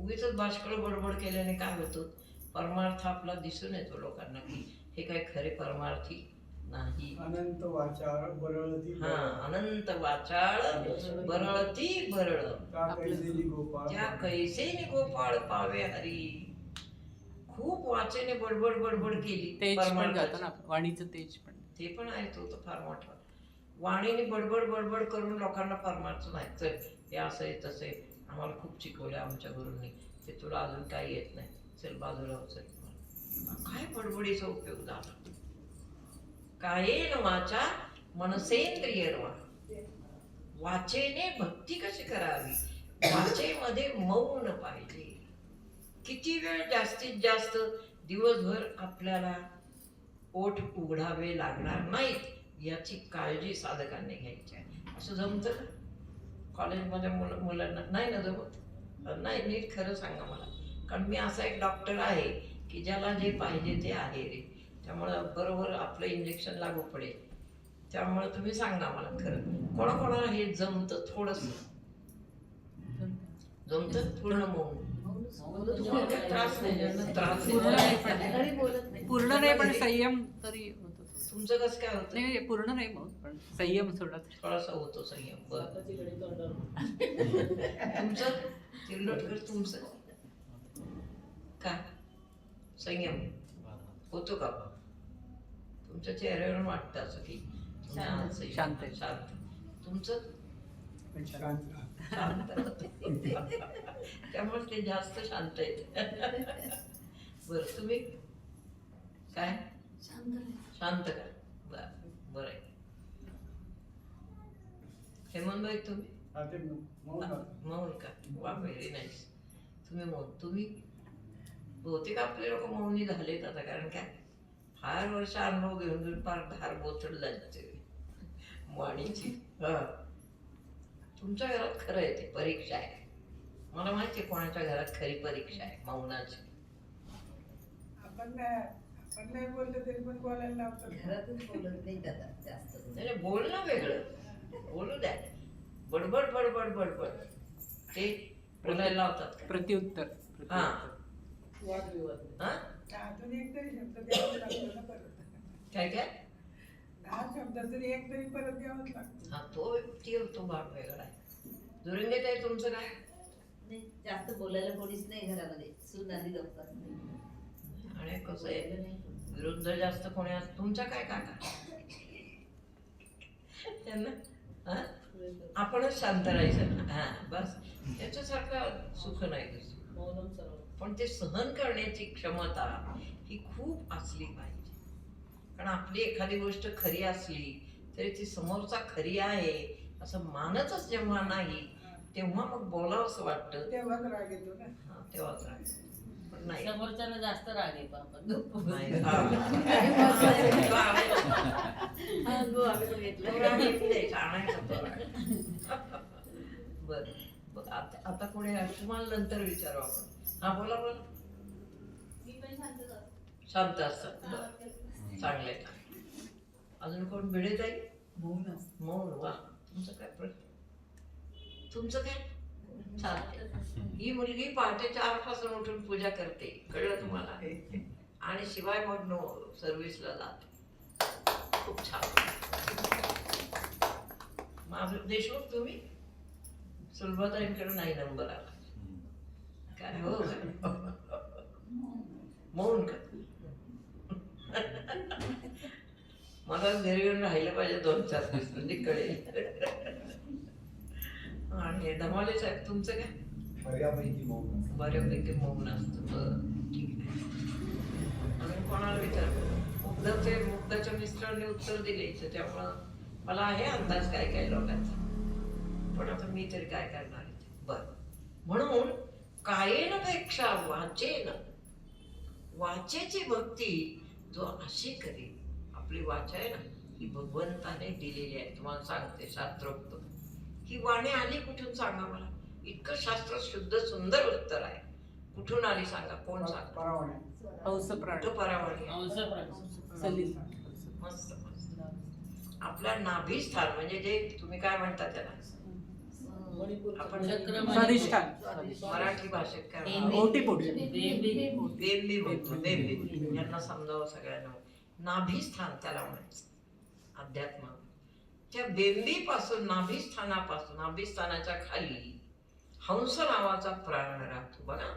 उगीच बाष्कळ बडबड केल्याने काय होतं, परमार्थ आपला दिसून येतो लोकांना की हे काय खरे परमार्थी नाही. अनंत वाचाळ बरळती हा, अनंत वाचाळ बरळती बरळ, त्या कैसेली गोपाळ त्या कैसेने गोपाळ पावे हरी. खूप वाचेने बडबड बडबड केली तेज पण जातं परमार्थाची. ना वाणीचं तेज पण. ते पण आहे, तो तर फार मोठा. वाणीने बडबड बडबड करून लोकांना परमार्थ नाही. चल हे असं आहे तसं आहे, आम्हाला खूप शिकवलं आमच्या गुरूंनी, ते तुला अजून काही येत नाही, चल बाजूला हो, चल. काय बडबडीचा उपयोग झाला? कायेन वाचा मनसेंद्रियर्वा. वाचेने भक्ती कशी करावी? वाचेमध्ये मौन पाहिजे. किती वेळ जास्तीत जास्त दिवसभर आपल्याला ओठ उघडावे लागणार नाहीत याची काळजी साधकांनी घ्यायची आहे. असं जमतं का कॉलेजमध्ये मुलांना? नाही ना जमत. नाही, नीट खरं सांगा मला, कारण मी असा एक डॉक्टर आहे की ज्याला जे पाहिजे ते आहे रे. त्यामुळं बरोबर आपलं इंजेक्शन लागू पडेल. त्यामुळे तुम्ही सांगा मला खरं, कोणाकोणाला हे जमतं? थोडंसं जमतं पूर्ण मौन? तुम्हाला काही त्रास नाही, ज्यांना त्रास पूर्ण नाही नाही. पण पूर्ण नाही पण संयम तरी होतो. तुमचं कसं काय होतं? नाही पूर्ण नाही मग पण संयम थोडा. थोडासा होतो संयम. बरं. स्वतःची घडी तोंडावर. तुमचं तिरलोटकर, तुमचं काय संयम होतो का? तुमच्या चेहऱ्यावरून वाटतं असं की शांत आहे. शांत. तुमचं पण शांत राहा. शांत. त्यामुळे ते जास्त शांत आहेत. बरं, तुम्ही काय शांत का? बरं आहे. हेमंतभाई तुम्ही हा, ते मौन राहतं. मौन का? वा, व्हेरी नाईस. तुम्ही मौन. तुम्ही बहुतेक आपले लोक मौनी झालेत आता, कारण काय फार वर्ष अनुभव घेऊन घेऊन फार धार बोचड झाली वाणीची. हा, तुमच्या घरात खरं आहे, ते परीक्षा आहे. मला माहिती आहे कोणाच्या घरात खरी परीक्षा आहे मौनाची. आपण नाही बोललं तरी पण बोलायला लावतात. घरातच बोलत नाही दादा जास्त. नाही नाही, बोलणं वेगळं, बोलू द्या. बडबड बडबड बडबड ते बोलायला लावतात का? प्रत्युत्तर. हा. वादविवाद. हा, दहातून एक तरी शब्द द्यावाच लागतो ना परत. काय काय? 10 शब्दातून एक तरी परत द्यावाच लागतो. हा, तो भाग वेगळा आहे. दुरंगे ताई, तुमचं काय? नाही, जास्त बोलायला कोणीच नाही घरामध्ये. सून आधी लवकर आणि कसं आहे, विरुद्ध जास्त कोणी तुमच्या काय काका? त्यांना हा? आपणच शांत राहायचं ना. हा, बस. त्याच्यासारखं सुख नाही दुसरं. मौनम सर्व. पण ते सहन करण्याची क्षमता ही खूप असली पाहिजे. कारण आपली एखादी गोष्ट खरी असली तरी ती समोरचा खरी आहे असं मानतच जेव्हा नाही, तेव्हा मग बोलावंसं वाटतं. तेव्हाच राग येतो ना. हा, तेव्हाच राग. पण नाही. समोरच्याला जास्त राग येतो आपण. नाही, हा. बरं, आता कोणी तुम्हाला नंतर विचारू आपण. हा, बोला बोला. शांत असतात. चांगले. अजून कोण? भिडे जाईल मौन. वा, तुमचं काय प्रश्न? तुमचं काय? छान. ही मुलगी पहाटे 4 पासून उठून पूजा करते, कळलं तुम्हाला? आणि शिवाय मग सर्व्हिसला जाते. खूप छान. माझं देशमुख, तुम्ही सुलभाताईंकडे नाही नंबर आला काय? हो का? मौन का? मला घरी येऊन राहिलं पाहिजे 2-4 दिवस, म्हणजे कळेल. आणि धमाले साहेब, तुमचं काय? बऱ्यापैकी मौन असतं. बऱ्यापैकी मौन असतं. बरं, ठीक आहे. आणि कोणाला विचार? मुग्धाच्या मिस्टरांनी उत्तर दिले, त्यामुळं मला आहे अंदाज काय काय लोकांचा, पण आता मी तरी काय करणार आहे. बर, म्हणून कायेन पेक्षा वाचेन, वाचेची भक्ती जो अशी करेल. आपली वाचा आहे ना, ही भगवंताने दिलेली आहे. तुम्हाला सांगते शास्त्रोक्त. ही वाणी आली कुठून सांगा मला? इतकं शास्त्र शुद्ध सुंदर उत्तर आहे. कुठून आली सांगा? कोण सांगा? परावाने. हंस प्राण कुठं परावाणी आहे? हंस प्राण. सलील. मस्त मस्त. आपल्या नाभिस्थान म्हणजे जे तुम्ही काय म्हणता त्याला, मणिपूर आपण स्वाधिष्ठान. मराठी भाषेत काय बेंबी. म्हणतो? ओटीपोटी. बेंबी म्हणतो. बेंबी यांना समजावं सगळ्यांना. नाभिस्थान त्याला म्हणायचं अध्यात्म. त्या बेंबीपासून, नाभिस्थानापासून, नाभिस्थानाच्या खाली हंस नावाचा प्राण राहतो. बघा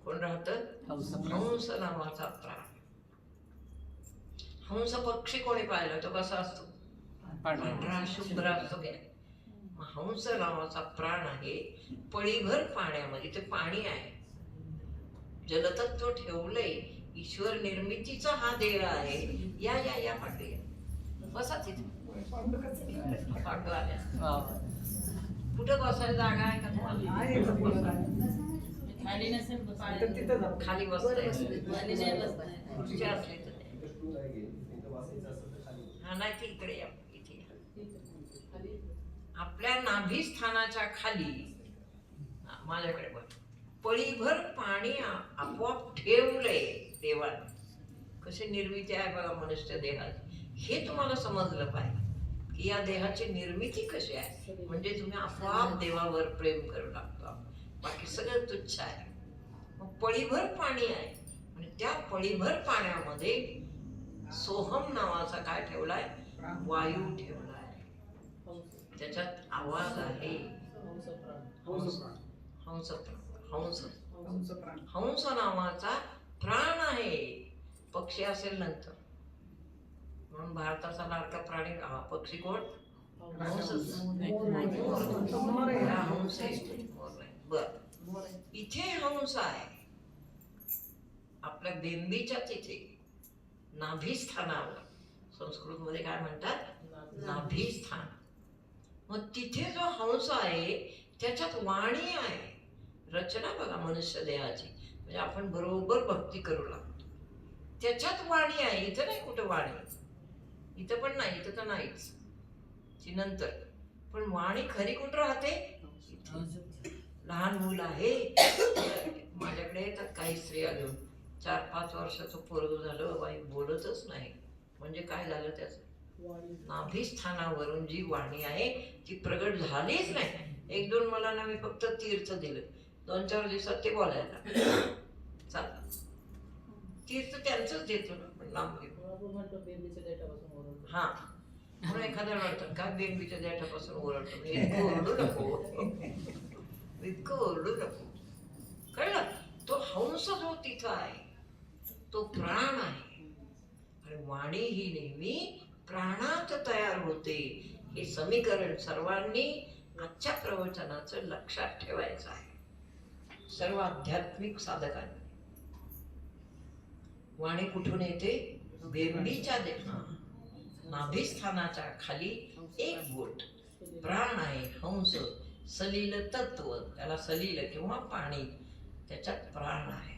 कोण राहतं? हंस हंस नावाचा प्राण. हंस पक्षी कोणी पाहिला? तो कसा असतो? पांढरा शुभ्र असतो की नाही? मग हंस नावाचा प्राण आहे. पळीभर पाण्यामध्ये, ते पाणी आहे, जलतत्व ठेवलंय. ईश्वर निर्मितीचा हा देह आहे. या या या पांडू या, बसा तिथे. पांडू आल्या. कुठं बसायला जागा आहे का तुम्हाला? खाली नसेल बस. तिथं जाऊ. खाली बसताय? खाली नाही बसताय. खुर्ची असली तर नाही. स्टूल आहे, इथं बसायचं असेल तर खाली. हा नाही, ती इकडे या, इथे या. आपल्या नाभिस्थानाच्या खाली, माझ्याकडे बघ, पळीभर पाणी आपोआप ठेवलंय देवाने. कशी निर्मिती आहे बघा मनुष्य देहाची. हे तुम्हाला समजलं पाहिजे की या देहाची निर्मिती कशी आहे. म्हणजे तुम्ही आपोआप देवावर प्रेम करू लागता. बाकी सगळं तुच्छ आहे. मग पळीभर पाणी आहे आणि त्या पळीभर पाण्यामध्ये सोहम नावाचा काय ठेवलाय? वायू ठेवलाय. त्याच्यात आवाज आहे. हंस प्राण. हंस हंस हंस हंस प्राण. हंस नावाचा प्राण आहे. पक्षी असेल नंतर. म्हणून भारताचा लाडका प्राणी हा पक्षी कोण? हंस. मोर आहे. हा हंस आहे. मोर नाही. बर, इथे हंस आहे. आपल्या बेंबीच्या तिथे नाभिस्थानावर, संस्कृत मध्ये काय म्हणतात? नाभिस्थान. मग तिथे जो हंस आहे त्याच्यात वाणी आहे. रचना बघा मनुष्य देहाची, म्हणजे आपण बरोबर भक्ती करू लागतो. त्याच्यात वाणी आहे. इथं नाही कुठं वाणी. इथं पण नाही, इथं तर नाहीच, ती नंतर. पण वाणी खरी कुठं राहते? लहान मुलं आहे माझ्याकडे येतात काही स्त्रिया घेऊन. 4-5 वर्षाचं पोरगं झालं, बाई बोलतच नाही. म्हणजे काय झालं त्याचं? नाभिस्थानावरून जी वाणी आहे ती प्रगट झालीच नाही. 1-2 मला ना, मी फक्त तीर्थ दिलं. 2-4 दिवसात ते बोलायला चाल. तीर्थ त्यांचंच देतो ना, पण नाम घेतो. हा, म्हणून एखाद्या म्हणतात का बेंबीच्या देठापासून ओरडतो. इतकं ओरडू नको, इतकं ओरडू नको. कळलं? तो हंस जो तिथं आहे तो प्राण आहे. आणि वाणी ही नेहमी प्राणात तयार होते. हे समीकरण सर्वांनी आजच्या प्रवचनाचं लक्षात ठेवायचं आहे. सर्व आध्यात्मिक साधकांनी. वाणी कुठून येते? बेंबीच्या नाभिस्थानाच्या खाली एक बोट प्राण आहे. हंस सलील तत्व, त्याला सलील किंवा पाणी, त्याच्यात प्राण आहे.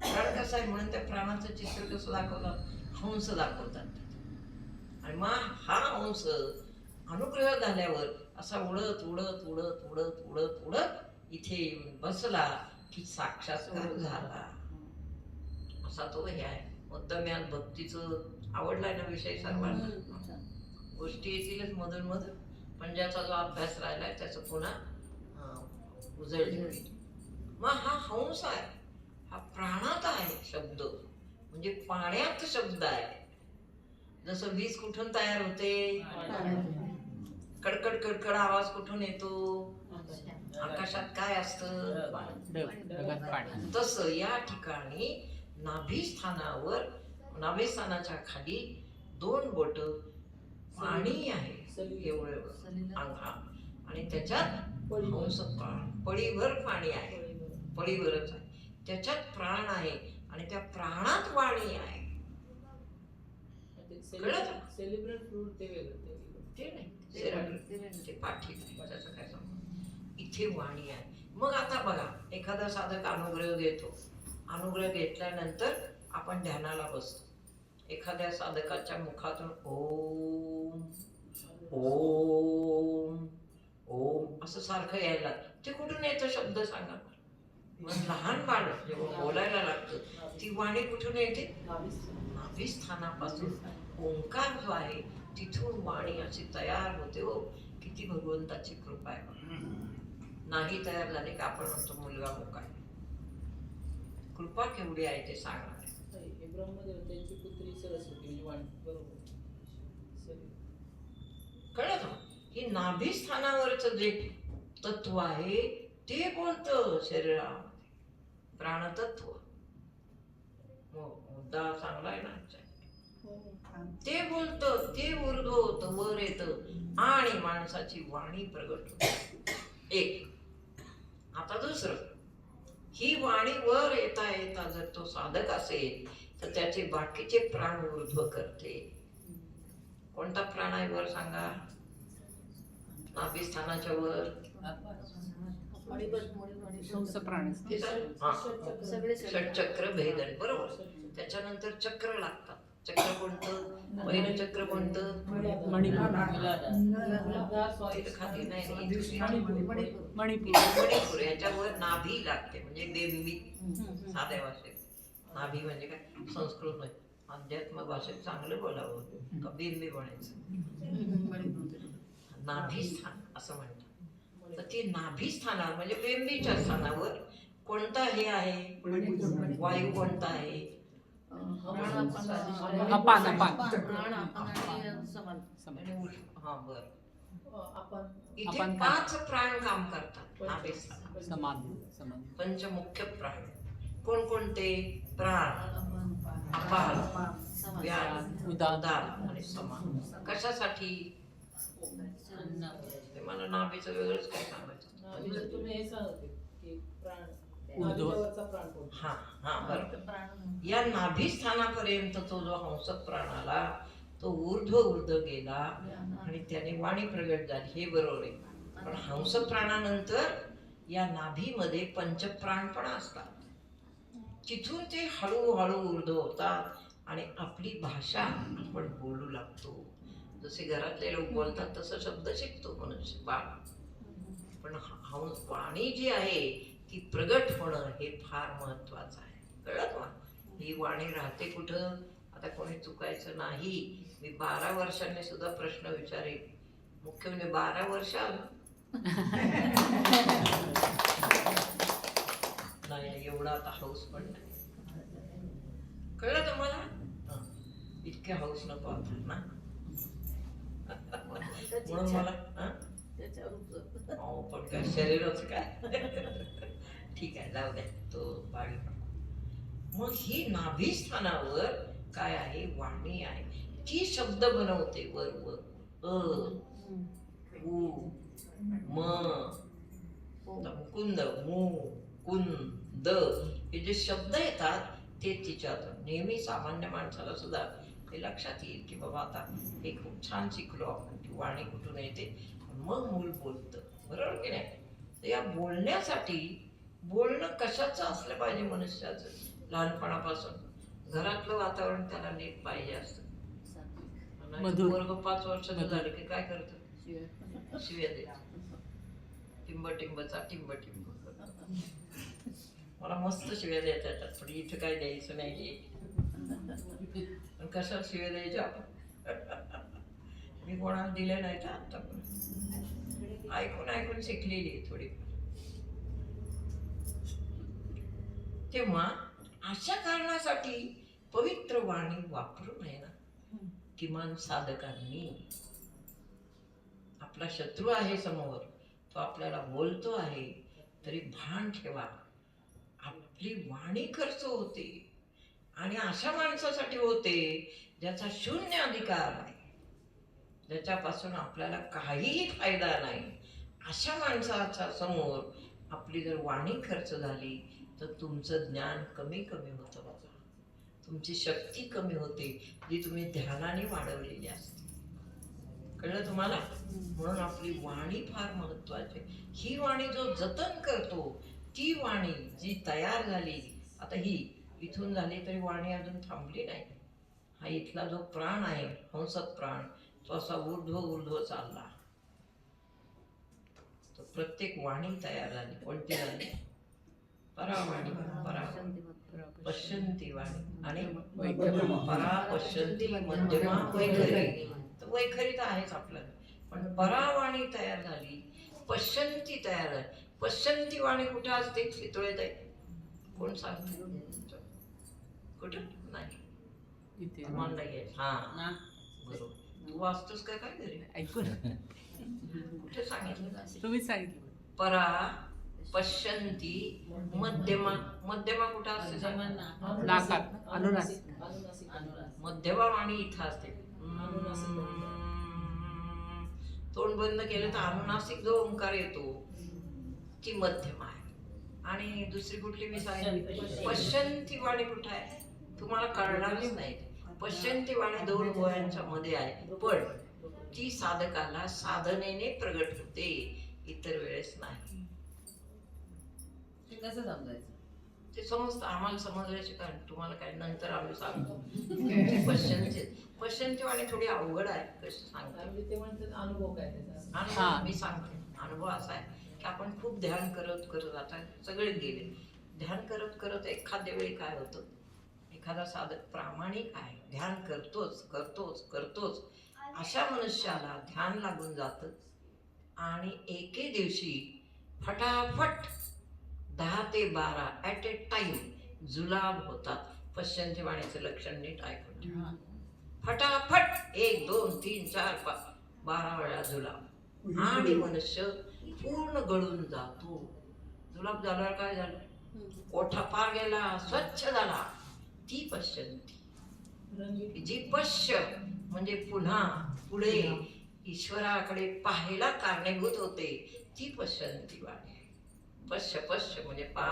प्राण कसा आहे म्हणून त्या प्राणाचं चित्र कसं दाखवतात? हंस दाखवतात. आणि मग हा हंस अनुग्रह झाल्यावर असा उडत उडत उडत उडत उडत उडत इथे येऊन बसला की साक्षात्कार झाला. असा तो हे आहे. मुद्दाम्यात भक्तीचं आवडलाय ना विषय सर्वांना. गोष्टी येतीलच मधून मधून, पण ज्याचा जो अभ्यास राहिलाय त्याचं पुन्हा उजळली होईल. मग हा हंस आहे, हा प्राणात आहे शब्द, म्हणजे पाण्यात शब्द आहे. जसं वीज कुठून तयार होते? कडकड कडकड आवाज कुठून येतो? आकाशात काय असतं? तसं या ठिकाणी नाभिस्थानावर, नाभिस्थानाच्या खाली 2 बोट पाणी आहे एवढं अंगा. आणि त्याच्यात हंस प्राण, पळीभर पाणी आहे, पळीभरच आहे. त्याच्यात प्राण आहे आणि त्या प्राणात वाणी आहे. सेलिब्रेट फ्रूट ते वेगळं ते वेगळं. ते नाही ते पाठी नाही त्याचं काय संबंध. इथे वाणी आहे. मग आता बघा, एखादा साधक अनुग्रह घेतो. अनुग्रह घेतल्यानंतर आपण ध्यानाला बसतो. एखाद्या साधकाच्या मुखातून ओम ओम ओम असं सारखं यायला ते कुठून येतं शब्द सांगा. मग लहान बाळ जेव्हा बोलायला लागतं ती वाणी कुठून येते? नाभिस्थानापासून. ओंकार जो आहे तिथून वाणी अशी तयार होते. हो, किती भगवंताची कृपा आहे. नाही तयार झाली का आपण म्हणतो मुलगा मोका. कृपा केवढी आहे ते सांगणार. ब्रह्मदेव त्यांची पुत्री सरस्वती वाणी बरोबर कळलं का? ही नाभिस्थानावरच जे तत्व आहे ते बोलतं शरीरामध्ये. प्राणतत्व मुद्दा चांगला आहे ना. ते बोलतं, ते ऊर्ध्व होतं, वर येतं आणि माणसाची वाणी प्रगट होते. एक. आता दुसरं, ही वाणी वर येता येता जर तो साधक असेल तर त्याचे बाकीचे प्राण ऊर्ध्व करते. कोणता प्राण आहे वर सांगा? नाभिस्थानाच्या वर हंस प्राण. षटचक्र भेदन. बरोबर. त्याच्यानंतर चक्र लागतात. चक्र कोणतं? पहिलं चक्र कोणतं? खाली नाही, मणिपूर. याच्यावर नाभी लागते म्हणजे बेंबी. साध्या भाषेत नाभी म्हणजे काय? संस्कृत नाही, अध्यात्म भाषेत चांगलं बोलावं का बेंबी म्हणायचं? नाभिस्थान असं म्हणतात. तर ती नाभिस्थानावर म्हणजे बेंबीच्या स्थानावर कोणता हे आहे? वायू कोणता आहे? अपान. हा, बर. आपण इथे 5 प्राण काम करतात नाभिस्थानावर. समान. पंचमुख्य प्राण कोणकोणते? प्राण, अपान, व्यान, उदान आणि समान. कशासाठी? मला नाभीचं वेगळंच काय सांगायचं. तुम्ही हे सांगते की प्राण ऊर्ध्व. प्राण कोणता? हा हा, बरोबर. या नाभिस्थानापर्यंत तो जो हंस प्राण आला तो ऊर्ध्व गेला आणि त्याने वाणी प्रगट झाली. हे बरोबर आहे. पण हंस प्राणानंतर या नाभीमध्ये पंचप्राण पण असतात. तिथून ते हळूहळू ऊर्ध्व होतात आणि आपली भाषा आपण बोलू लागतो. जसे घरातले लोक बोलतात तसं शब्द शिकतो मनुष्य बाळ. पण वाणी जी आहे ती प्रगट होणं हे फार महत्वाचं आहे. कळत ना? ही वाणी राहते कुठं? आता कोणी चुकायचं नाही. मी 12 वर्षांनी सुद्धा प्रश्न विचारेन. मुख्य म्हणजे 12 वर्षात नाही, एवढा आता हौस पण नाही. कळलं तुम्हाला? इतके हौस नको आता ना. म्हणून मला पण काय शरीरच काय. ठीक आहे, जाऊ द्या तो बाळी. मग ही नाभिस्थानावर काय आहे? वाणी आहे. ती शब्द बनवते वर वर. मुकुंद, कुंद, हे जे शब्द येतात ते तिच्यात नेहमी सामान्य माणसाला सुद्धा हे लक्षात येईल की बाबा आता हे खूप छान शिकलो आपण की वाणी कुठून येते. मग मूल बोलतं. बरोबर की नाही? तर या बोलण्यासाठी बोलणं कशाचं असलं पाहिजे मनुष्याचं? लहानपणापासून घरातलं वातावरण त्याला नीट पाहिजे असतं. वर्ग 5 वर्ष झाले की काय करतं? शिव्या देत. टिंबचा टिंब. मला मस्त शिव्या द्यायच्या येतात, पण इथं काय द्यायचं नाही. कशा शिव्या द्यायच्या आपण? मी कोणाला दिल्या नाही का आता पण. ऐकून शिकलेली आहे थोडी. तेव्हा अशा कारणासाठी पवित्र वाणी वापरू नये ना. किमान साधकांनी. आपला शत्रू आहे समोर, तो आपल्याला बोलतो आहे तरी भान ठेवा. आपली वाणी खर्च होते आणि अशा माणसासाठी होते ज्याचा शून्य अधिकार आहे, ज्याच्यापासून आपल्याला काहीही फायदा नाही. अशा माणसाच्या समोर आपली जर वाणी खर्च झाली तर तुमचं ज्ञान कमी होतं बघा. तुमची शक्ती कमी होते जी तुम्ही ध्यानाने वाढवलेली असते. कळलं तुम्हाला? म्हणून आपली वाणी फार महत्वाची. ही वाणी जो जतन करतो, ती वाणी जी तयार झाली, आता ही इथून झाली तरी वाणी अजून थांबली नाही. हा इथला जो प्राण आहे, हंसत प्राण, तो असा ऊर्ध्व चालला. तो प्रत्येक वाणी तयार झाली. कोणती झाली? परावाणी. पश्यंती वाणी आणि परा पश्यंती मध्यमा वैखरी. तर वैखरी तर आहेच आपल्याला, पण परावाणी तयार झाली, पश्यंती तयार झाली. पश्यंती वाणी कुठे असते? चितळेत आहे. कोण सांगतो? कुठं नाही इथे तुम्हाला नाही आहे. हा ना बरोबर. तू वाचतोस काय काय घरी? ऐकून कुठे सांगितलं? तुम्हीच सांगितलं. परा पश्यंती मध्यमा. मध्यमा कुठं असते सांग? नाकात अनुनासिक. मध्यमा वाणी इथं असते. तोंड बंद केलं तर अनुनासिक जो ओंकार येतो ती मध्यमा आहे. आणि दुसरी कुठली मी सांगितली? पश्यंती वाणी कुठं आहे? तुम्हाला कळणारच नाही. पश्यंती वाणी 2 भुवयांच्या मध्ये आहे, पण ती साधकाला साधनेने प्रगट होते, इतर वेळेस नाही. ते कसं समजायचं? ते समजतं. आम्हाला समजण्याचे कारण तुम्हाला काय नंतर आम्ही सांगतो. पश्यंती वाणी थोडी अवघड आहे. कशी सांगतो? ते म्हणतात अनुभव काय त्याचा? अनुभव मी सांगते. अनुभव असा आहे की आपण खूप ध्यान करत करत, आता सगळेच गेले, ध्यान करत करत एखाद्या वेळी काय होतं, एखादा साधक प्रामाणिक आहे, ध्यान करतोच करतोच करतोच, अशा मनुष्याला ध्यान लागून जातं आणि एके दिवशी फटाफट 10 ते 12 ॲट ए टाइम जुलाब होतात. पश्यंती वाणीचं लक्षण नीट ऐकून ठेवा. फटाफट 1 2 3 4 5 12 वेळा जुलाब आणि मनुष्य पूर्ण गळून जातो. जुलाब झाल्यावर काय झालं? ओठा पार गेला, स्वच्छ झाला. ती पश्यंती. जी पश्य म्हणजे पुन्हा पुढे ईश्वराकडे पाहायला कारणीभूत होते, ती पश्यंती वाणी आहे. पश्य पश्य म्हणजे पा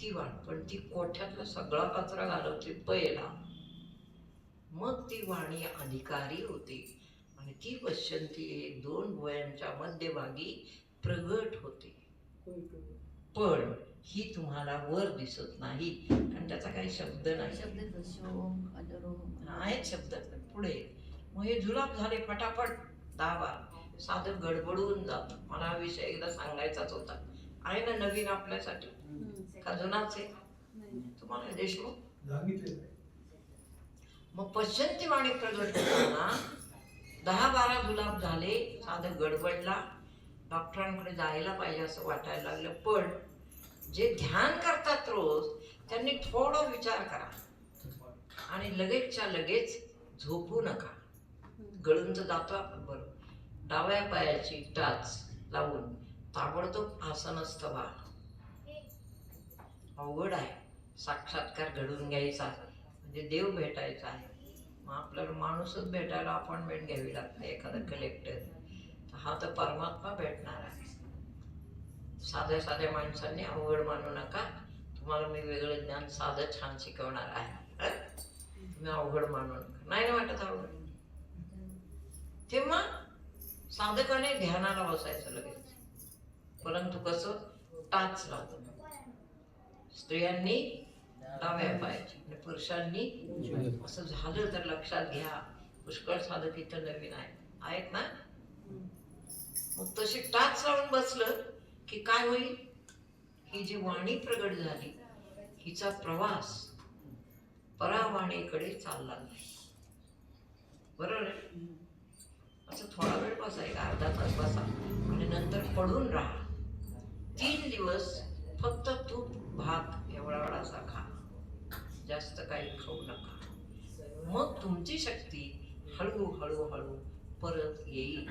ती वाणी. पण ती कोठ्यातला सगळा कचरा घालवते पहिला, मग ती वाणी अधिकारी होते आणि ती पश्यंती 1-2 भुवयांच्या मध्यभागी प्रगट होते. पण ही तुम्हाला वर दिसत नाही आणि त्याचा काही शब्द नाही. शब्द शोम अजरोम आहेत शब्द पुढे. मग हे जुलाब झाले फटाफट 10-12. साधक गडबडून जात. मला हा विषय एकदा सांगायचाच होता. आहे ना नवीन आपल्यासाठी? का जुनाच आहे? तुम्हाला देशमुख मग पश्यंती वाणी प्रगट होताना 10-12 जुलाब झाले. साधक गडबडला, डॉक्टरांकडे जायला पाहिजे असं वाटायला लागलं. पण जे ध्यान करतात रोज त्यांनी थोडा विचार करा आणि लगेचच्या लगेच झोपू नका. गळून तर जातो आपण बरोबर. डाव्या पायाची टाच लावून ताबडतोब आसनस्थ व्हा. अवघड आहे. साक्षात्कार घडून घ्यायचा म्हणजे देव भेटायचा आहे. मग आपल्याला माणूसच भेटायला अपॉइंटमेंट घ्यावी लागते, एखादा कलेक्टर. हा तर परमात्मा भेटणार आहे. साध्या साध्या माणसांनी अवघड मानू नका. तुम्हाला मी वेगळं ज्ञान साधं छान शिकवणार आहे. तुम्ही अवघड मानू नका. नाही ना वाटत अवघड? तेव्हा साधकाने ध्यानाला बसायचं लगेच, परंतु कसं? टाच लावून. स्त्रियांनी डाव्या पायाची आणि पुरुषांनी. असं झालं तर लक्षात घ्या, पुष्कळ साधक इथं नवीन आहेत ना. मग तशी टाच लावून बसलं की काय होईल? ही जी वाणी प्रगट झाली, हिचा प्रवास परावाणीकडे चालला नाही. बरोबर आहे? असं थोडा वेळ बसायचा, अर्धा तास बसा आणि नंतर पडून राहा. 3 दिवस फक्त तूप भात एवढासा खा, जास्त काही खाऊ नका. मग तुमची शक्ती हळूहळू परत येईल.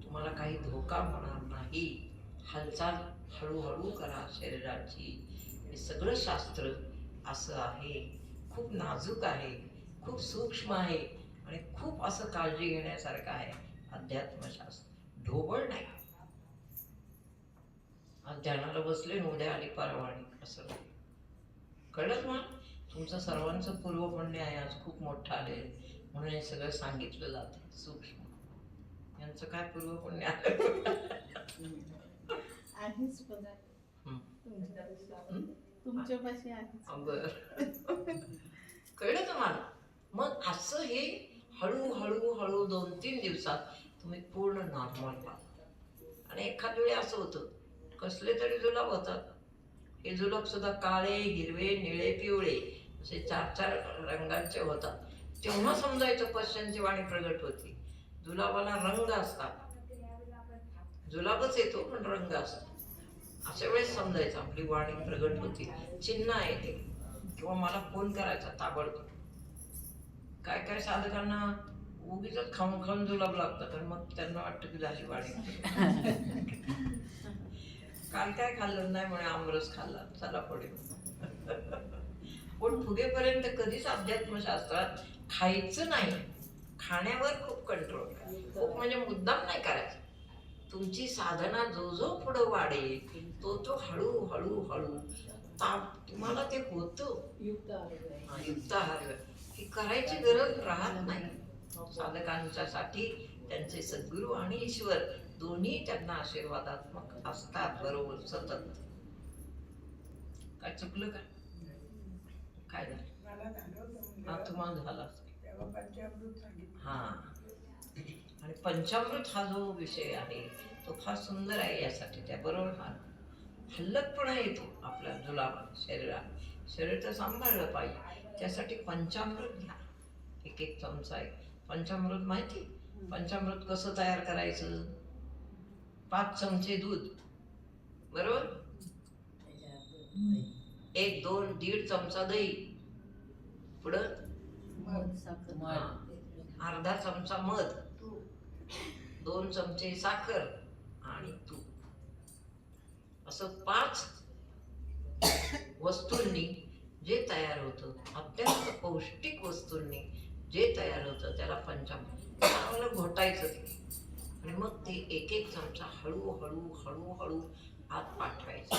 तुम्हाला काही धोका होणार नाही. हालचाल हळूहळू करा शरीराची. हे सगळं शास्त्र असं आहे, खूप नाजूक आहे, खूप सूक्ष्म आहे आणि खूप असं काळजी घेण्यासारखं आहे. अध्यात्मशास्त्र ढोबळ नाही. आज ध्यानाला बसले, उद्या आली परवाणी असं नाही. कळलं तुम्हाला? तुमचं सर्वांचं पूर्वपुण्य आहे आज खूप मोठं आले म्हणून हे सगळं सांगितलं जातं सूक्ष्म. यांचं काय पूर्वपुण्य आलं? आहेच बघा तुमच्यापाशी आहे. बरं कळलं तुम्हाला. मग असं हे हळूहळू हळू 2-3 दिवसात तुम्ही पूर्ण नॉर्मल व्हा. आणि एखाद वेळी असं होतं कसले तरी जुलाब होतात. हे जुलाब सुद्धा काळे, हिरवे, निळे, पिवळे असे 4-4 रंगांचे होतात. तेव्हा समजायचं पश्यांची वाणी प्रगट होती. जुलाबाला रंग असतात, जुलाबच येतो पण रंग असतो. अशा वेळेस समजायचं आपली वाणी प्रगट होती, चिन्ह आहे ते. किंवा मला फोन करायचा ताबडतोब. काय काय साधकांना उगीच खाऊन खाऊन जुलाब लागतात आणि मग त्यांना वाटतं की झाली वाणी. काल काय खाल्लं नाही म्हणे आमरस खाल्ला, चला पुढे. पण फुगेपर्यंत कधीच अध्यात्मशास्त्रात खायचं नाही. खाण्यावर खूप कंट्रोल करा. खूप म्हणजे मुद्दाम नाही करायचं. तुमची साधना जो जो पुढं वाढेल तो तो हळूहळू हळू तुम्हाला ते होतं. युक्त आहार. युक्त आहार ही करायची गरज राहत नाही. साधकांच्यासाठी त्यांचे सद्गुरू आणि ईश्वर दोन्ही त्यांना आशीर्वादात्मक असतात बरोबर सतत. काय चुकलं का? काय झालं? मला झालं होतं हा म्हणजे तुम्हाला झाला असेल. तेव्हा पंचामृत सांगितलं. हा आणि पंचामृत हा जो विषय आहे तो फार सुंदर आहे यासाठी. त्याबरोबर हा हल्लकपणा येतो आपल्या जुलाबात शरीरात. शरीर तर सांभाळलं पाहिजे त्यासाठी पंचामृत घ्या. 1 चमचा आहे पंचामृत. माहिती पंचामृत कसं तयार करायचं? 5 चमचे दूध बरोबर, 1-2-1.5 चमचा दही, पुढं अर्धा चमचा मध, 2 चमचे साखर आणि तूप. असं 5 वस्तूंनी जे तयार होतं, अत्यंत पौष्टिक वस्तूंनी जे तयार होतं त्याला पंचामृत. चांगलं घोटायचं ते आणि मग ते 1-1 चमचा हळूहळू हळूहळू आत पाठवायचं.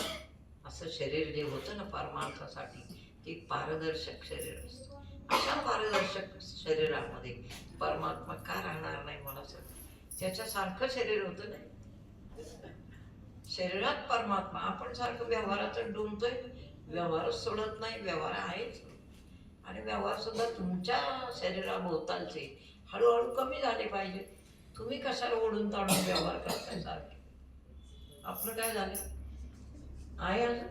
असं शरीर जे होतं ना परमार्थासाठी ते पारदर्शक शरीर असतं. अशा पारदर्शक शरीरामध्ये परमात्मा का राहणार नाही मला सांग. त्याच्यासारखं शरीर होतं नाही. शरीरात परमात्मा. आपण सारखं व्यवहाराचं डुंबतोय, व्यवहारच सोडत नाही. व्यवहार आहेच आणि व्यवहार सुद्धा तुमच्या शरीराभोवतालचे हळूहळू कमी झाले पाहिजे. तुम्ही कशाला ओढून ताणून व्यवहार करताय सारखे? आपलं काय झालं आहे अजून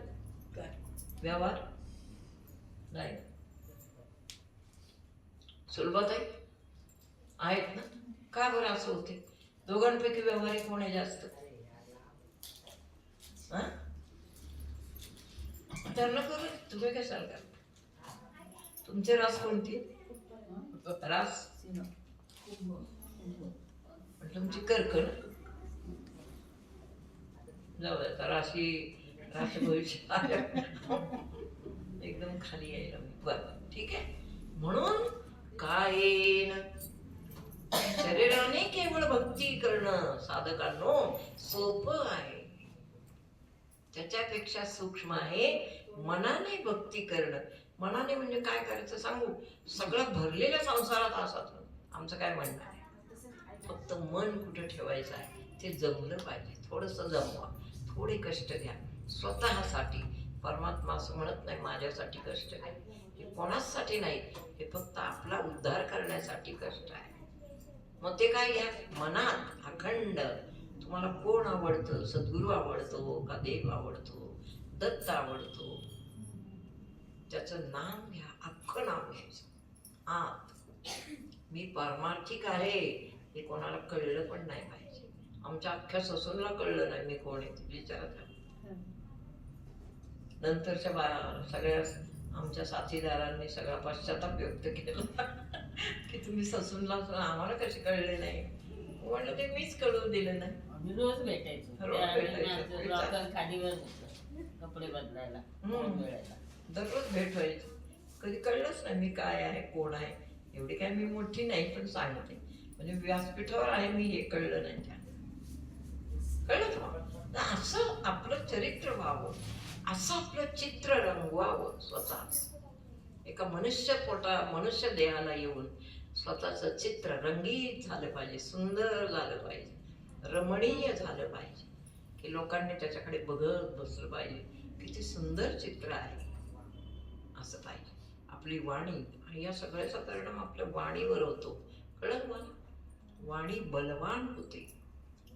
काय व्यवहार नाही. सुलभाताई आहेत ना? का बरं असं होते? दोघांपैकी व्यवहारिक कोण आहे जास्त? त्यांना करू तुम्ही कशाला करता? तुमचे रास कोणती? रास तुमची कर्क ना? जाऊ द्या राशी राशी भविष्य एकदम खाली यायला. बरं ठीक आहे. म्हणून कायेन शरीराने केवळ भक्ती करणं साधकांनो सोपं आहे. त्याच्यापेक्षा सूक्ष्म आहे मनाने भक्ती करणं. मनाने म्हणजे काय करायचं सांगू? सगळं भरलेल्या संसारात असत आमचं काय म्हणणं आहे. फक्त मन कुठं ठेवायचं आहे ते जमलं पाहिजे. थोडंसं जमवा, थोडे कष्ट घ्या स्वतःसाठी. परमात्मा असं म्हणत नाही माझ्यासाठी कष्ट घ्या. हे कोणासाठी नाही, हे फक्त आपला उद्धार करण्यासाठी कष्ट आहे. मग ते काय घ्या मनात अखंड. तुम्हाला कोण आवडतं? सद्गुरू आवडतो का देव आवडतो, दत्त आवडतो? त्याचं नाम घ्या, अख्खं नाव घ्यायचं आत. मी पारमार्थिक आहे हे कोणाला कळलं पण नाही पाहिजे. आमच्या अख्ख्या ससूनला कळलं नाही मी कोण आहे विचारत. नंतरच्या सगळ्या आमच्या साथीदारांनी सगळा पश्चाताप व्यक्त केला की तुम्ही ससूनला आम्हाला कसे कळले नाही. म्हणलं ते मीच कळून दिलं नाही. आम्ही रोज भेटायचो. रोज भेटायचो. लॉकर खाडीवर कपडे बदलायला मिळायला. दररोज भेट व्हायची. कधी कळलंच नाही मी काय आहे कोण आहे. एवढी काय मी मोठी नाही पण सांगते म्हणजे व्यासपीठावर आहे मी हे कळलं नाही. त्या कळलं तुम्हाला? असं आपलं चरित्र व्हावं, असं आपलं चित्र रंगवावं स्वतः. एका मनुष्य देहाला येऊन स्वतःचं चित्र रंगीत झालं पाहिजे, सुंदर झालं पाहिजे, रमणीय झालं पाहिजे, की लोकांनी त्याच्याकडे बघत बसलं पाहिजे, किती सुंदर चित्र आहे असं पाहिजे. आपली वाणी, आणि या सगळ्याचा परिणाम आपल्या वाणीवर होतो. कळलं मला? वाणी बलवान होते,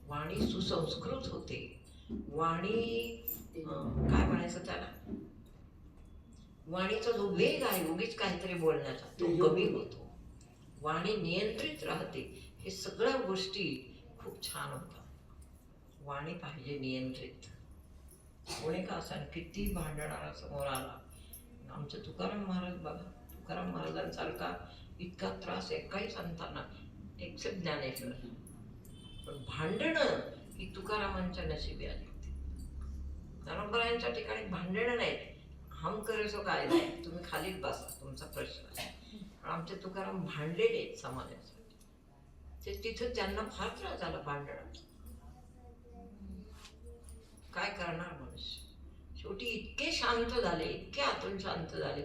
वाणी सुसंस्कृत होते, वाणी काय म्हणायचं त्याला, वाणीचा जो वेग आहे उगीच काहीतरी बोलण्याचा तो कमी होतो, वाणी नियंत्रित राहते. हे सगळ्या गोष्टी खूप छान होतात. वाणी पाहिजे नियंत्रित. कोणी का असा किती भांडणारा समोर आला, आमचे तुकाराम महाराज बघा, तुकाराम महाराजांसारखा इतका त्रास एकाही संतांना एक्सेप्ट ज्ञानेश्वर, पण भांडणं ही तुकारामांच्या नशिबी आली होती. ज्ञानोबरायांच्या ठिकाणी भांडणं नाहीत, हम करेसो काय नाही, तुम्ही खालीच बसा, तुमचा प्रश्न आहे. पण आमचे तुकाराम भांडलेले आहेत समाजासाठी. ते तिथं त्यांना फार त्रास झाला भांडणाचा. काय करणार मनुष्य? शेवटी इतके शांत झाले, इतके आतून शांत झाले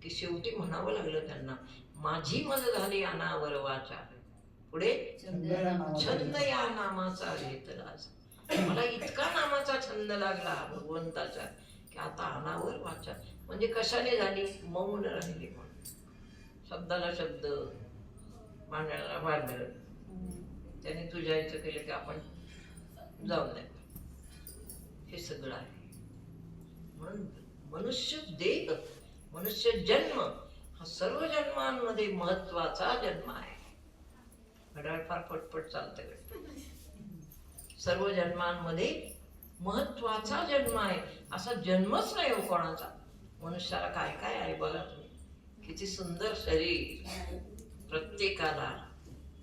की शेवटी म्हणावं लागलं त्यांना, माझी मज झाली अनावर वाचा, पुढे छंद या नामाचा घेतलाच. मला इतका नामाचा छंद लागला भगवंताचा की आता अनावर वाचा. म्हणजे कशाने झाली? मौन राहिली म्हणून. शब्दाला शब्द, भांडणाला भांडण. त्याने तुझ्याचं केलं की आपण जाऊ नये, हे सगळं आहे. म्हणून मनुष्य देह, मनुष्य जन्म हा सर्व जन्मांमध्ये महत्वाचा जन्म आहे. घड्याळ फार पटपट चालतं. सर्व जन्मांमध्ये महत्वाचा जन्म आहे. असा जन्मच नाही हो कोणाचा. मनुष्याला काय काय आहे बघा तुम्ही, किती सुंदर शरीर प्रत्येकाला.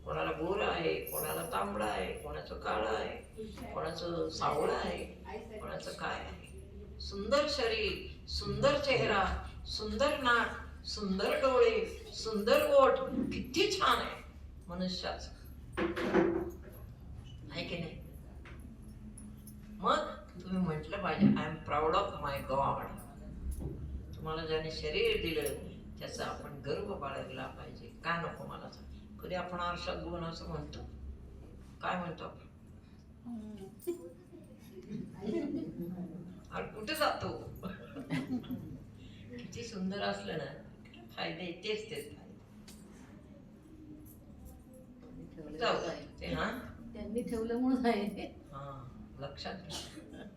कोणाला गोरा आहे, कोणाला तांबडा आहे, कोणाचं काळं आहे, कोणाचं सावळं आहे, कोणाचं काय आहे. सुंदर शरीर, सुंदर चेहरा, सुंदर नाक, सुंदर डोळे, सुंदर ओठ, किती छान आहे मनुष्याचं, आहे की नाही? मग तुम्ही म्हटलं पाहिजे, I am proud of my God. तुम्हाला ज्याने शरीर दिलं त्याचा आपण गर्व बाळगला पाहिजे. का नको मला सांग? कधी आपण आरशात बघून असं म्हणतो? काय म्हणतो आपण? अरे कुठे जातो? किती सुंदर असलं ना, फायदे तेच फायदे. जाऊ ते. हा, त्यांनी ठेवलं म्हणून आहे. हा, लक्षात घ्या.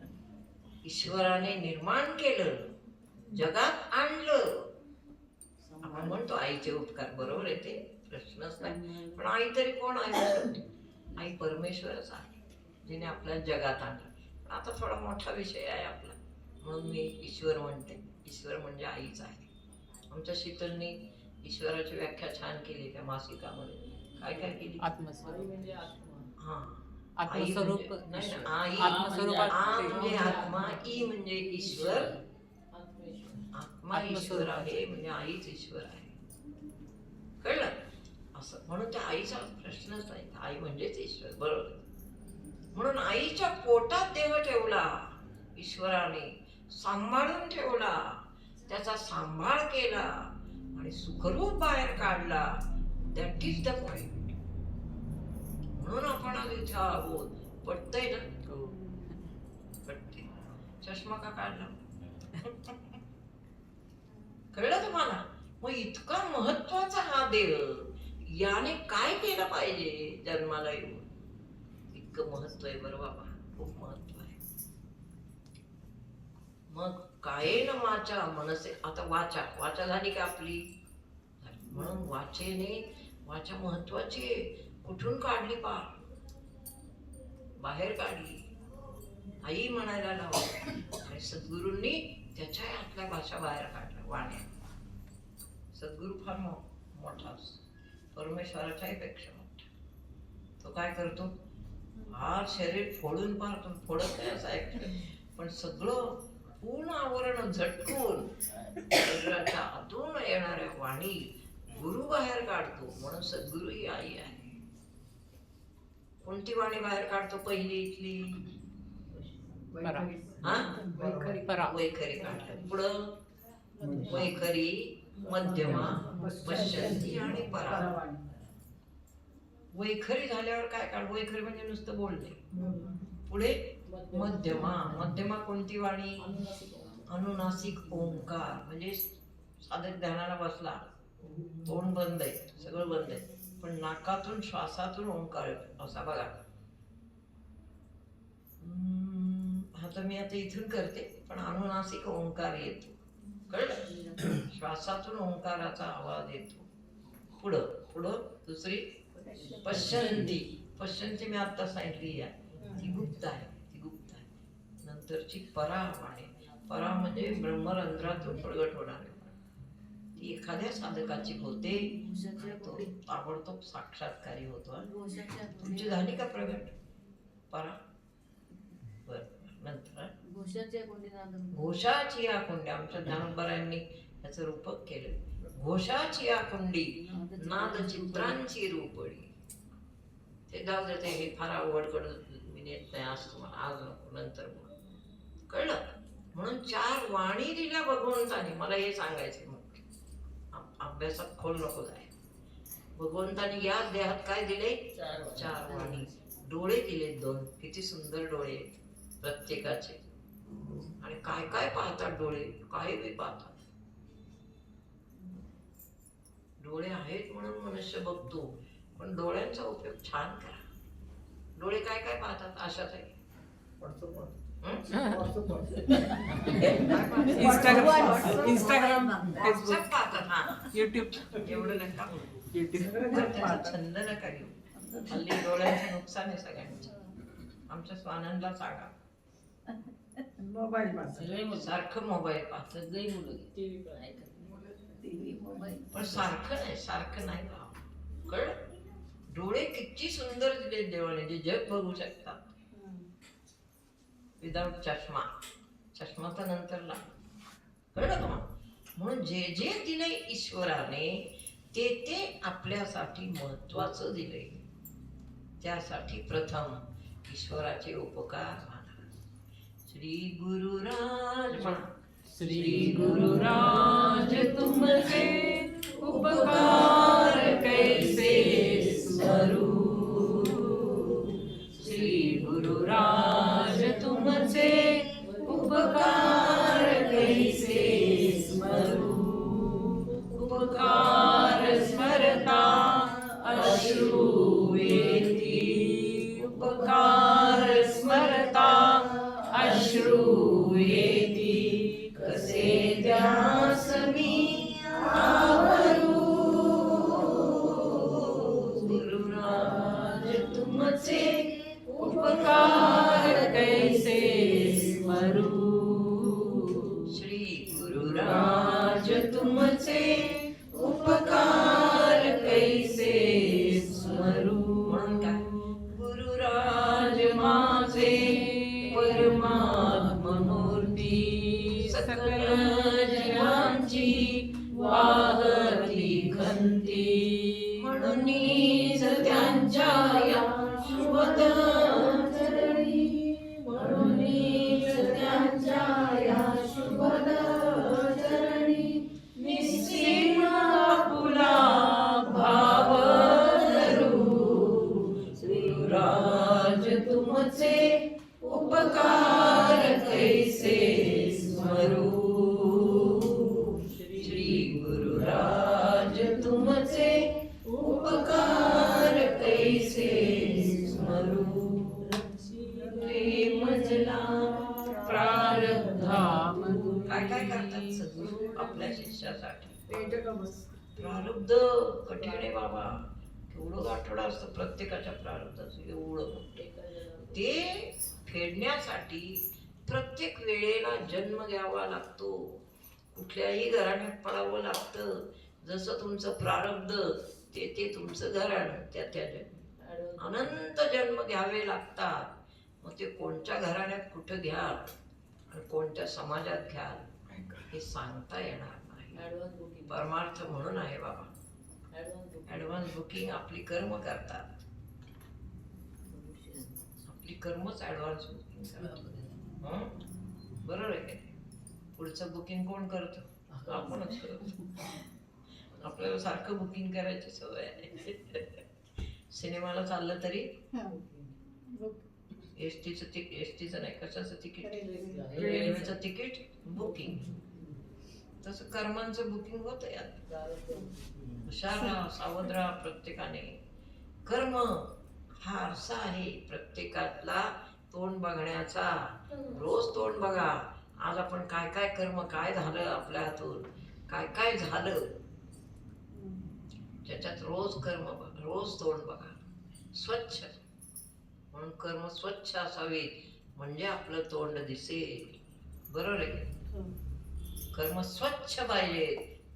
ईश्वराने निर्माण केलं, जगात आणलं. आपण म्हणतो आईचे उपकार, बरोबर आहे, ते प्रश्नच नाही. पण आई तरी कोण आहे? आई परमेश्वरच आहे, जिने आपल्या जगात आणलं. पण आता थोडा मोठा विषय आहे आपला, म्हणून मी ईश्वर म्हणते. ईश्वर म्हणजे आईच आहे. आमच्या शीतलनी ईश्वराची व्याख्या छान केली त्या मासिकामध्ये. काय काय केली? आत्मस्वरूप. आई म्हणजे आत्मा. हा, आत्मस्वरूप. नाही ना, आई आत्मस्वरूपात आ म्हणजे आत्मा, ई म्हणजे ईश्वर. आत्मेश्वर. आत्मा ईश्वर आहे म्हणजे आईच ईश्वर आहे. कळलं? असं म्हणून त्या आईचा प्रश्नच नाही. आई म्हणजेच ईश्वर, बरोबर. म्हणून आईच्या पोटात देह ठेवला ईश्वराने, सांभाळून ठेवला, त्याचा सांभाळ केला आणि सुखरूप बाहेर काढला. That is the point. म्हणून आपण आज इथे आहोत. पटतंय ना? पटते. चष्मा का काढला? कळलं तुम्हाला? मग इतका महत्वाचा हा देह, याने काय केलं पाहिजे जन्माला येऊन? इतकं महत्व आहे बरं बाबा, खूप महत्व आहे. मग कायेन वाचा मनसे. आता वाचा झाली का आपली? म्हणून वाचा महत्वाची आहे. कुठून काढली? बाहेर काढली. आई म्हणायला लावली आणि सद्गुरूंनी त्याच्या आतल्या भाषा बाहेर काढल्या, वाण्या. सद्गुरू फार मोठा असतो, परमेश्वराच्याही पेक्षा मोठा. तो काय करतो? हा शरीर फोडून पाहतो, फोडत नाही असं ऍक्च्युअली, पण सगळं पूर्ण आवरण झटकून शरीराच्या आतून येणाऱ्या वाणी गुरु बाहेर काढतो. म्हणून सद्गुरू ही आई आहे. कोणती वाणी बाहेर काढतो? पहिली इथली वैखरी काढली. पुढं वैखरी, मध्यमा, पश्यंती आणि परा. वैखरी झाल्यावर काय काढ? वैखरी म्हणजे नुसतं बोलणे. पुढे मध्यमा. मध्यमा कोणती वाणी? अनुनासिक ओंकार. म्हणजे साधक ध्यानाला बसला, तोंड बंद आहे, सगळं बंद आहे, पण नाकातून श्वासातून ओंकार येतो असा बघा. हा तर मी आता इथून करते, पण अनुनासिक ओंकार येतो. कळलं? श्वासातून ओंकाराचा आवाज येतो. पुढं पुढं दुसरी पश्यंती. पश्यंती मी आता सांगितली आहे, ती गुप्त आहे, ती गुप्त आहे. नंतरची परा वाणी. परा म्हणजे ब्रह्मरंध्रातून प्रगट होणारे. ती एखाद्या साधकाची होते, तो ताबडतोब साक्षात्कारी होतो. तुमची झाली का प्रगट परा? बर. नंतर घोषाची या कुंडी. आमच्या ज्ञानोबरायांनी याचं रूपक केलं. घोषाची या कुंडी, नाद चित्रांची रूपडी. ते जाऊ देते, हे फार अवघड मी नेत नाही आज तुम्हाला, आज नको, नंतर बोल. कळलं? म्हणून 4 वाणी दिल्या भगवंताने. मला हे सांगायचं मग अभ्यासात खोल नको जाय. भगवंताने या देहात काय दिले? 4 वाणी. डोळे दिले 2. किती सुंदर डोळे प्रत्येकाचे. आणि काय काय पाहतात डोळे? काही बी पाहतात. डोळे आहेत म्हणून मनुष्य बघतो, पण डोळ्यांचा उपयोग छान करा. डोळे काय काय पाहतात? आशाच आहे. इंस्टाग्राम, व्हॉट्सअप पाहतात. हा, युट्यूब. एवढं नका बोलू. युट्यूब. त्याचा छंद नका घेऊ. हल्ली डोळ्यांचं नुकसान आहे सगळ्यांचं. आमच्या स्वानंदला सांगा, मोबाईल पाहतात. सगळे मुलं सारखं मोबाईल पाहत. सगळे मुलं टीव्ही पण ऐकत. पण सारखं नाही पाहावं. कळलं? डोळे किती सुंदर दिले देवाने, जे जग बघू शकतात विदाउट चष्मा. चष्मा तर नंतर लागतो. कळलं का? म्हणून जे जे दिले ईश्वराने, ते ते आपल्यासाठी महत्वाचं दिले. त्यासाठी प्रथम ईश्वराचे उपकार माना. श्री गुरुराज म्हणा. श्री गुरुराज तुमचे उपकार कैसे स्मरू. श्री गुरुराज तुमचे उपकार कैसे स्मरू. उपकार स्मरता अश्रू येती. उपकार स्मरता अश्रू येती. कसे त्यास मी आवरू. गुरुराज तुमचे उपकार कैसे स्मरू. श्री गुरुराज तुमचे उपकार कैसे स्मरू. म्हणून काय? गुरुराज माझे परमात्ममूर्ती. सकल जीवांची वाहती खंती. म्हणूनच त्यांच्या या शुभद चरणी. म्हणूनच त्यांच्या या शुभद चरणी निस्सीम आपुला भाव धरू. गुरुराज तुमचे उपकार कैसे स्मरू. श्री गुरुराज तुमचे उपकार कैसे स्मरू. प्रेमजला प्रारब्धा. काय काय करतात सद्गुरू आपल्या शिष्यासाठी? प्रारब्ध कठीण आहे बाबा. केवढं गाठोडं असतं प्रत्येकाच्या प्रारब्धाचं, एवढं मोठे. ते फेडण्यासाठी प्रत्येक वेळेला जन्म घ्यावा लागतो. कुठल्याही घराण्यात पडावं लागतं. जसं तुमचं प्रारब्ध ते तुमचं घराणं, त्या जन्म अनंत जन्म घ्यावे लागतात. मग ते कोणत्या घराण्यात कुठं घ्याल आणि कोणत्या समाजात घ्याल हे सांगता येणार नाही. Advance booking. परमार्थ म्हणून आहे बाबा. ऍडव्हान्स बुकिंग आपली कर्म करतात. आपली कर्मच ऍडव्हान्स बुकिंग करतात. बरोबर आहे का? पुढचं बुकिंग कोण करतं? आपणच करतो. आपल्याला सारखं बुकिंग करायची सवय आहे. सिनेमाला चाललं तरी एसटीचं नाही, कशाचं तिकीट, रेल्वेचं तिकीट बुकिंग. तसं कर्मांचं बुकिंग होतं यात. हुशार राहा, सावध राहा प्रत्येकाने. कर्म हा आरसा आहे प्रत्येकातला तोंड बघण्याचा. रोज तोंड बघा. आज आपण काय काय कर्म, काय झालं आपल्या हातून, काय काय झालं, त्याच्यात रोज कर्म बघा, रोज तोंड बघा. स्वच्छ म्हणून कर्म स्वच्छ असावीत म्हणजे आपलं तोंड दिसेल. बरोबर आहे की? कर्म स्वच्छ पाहिजे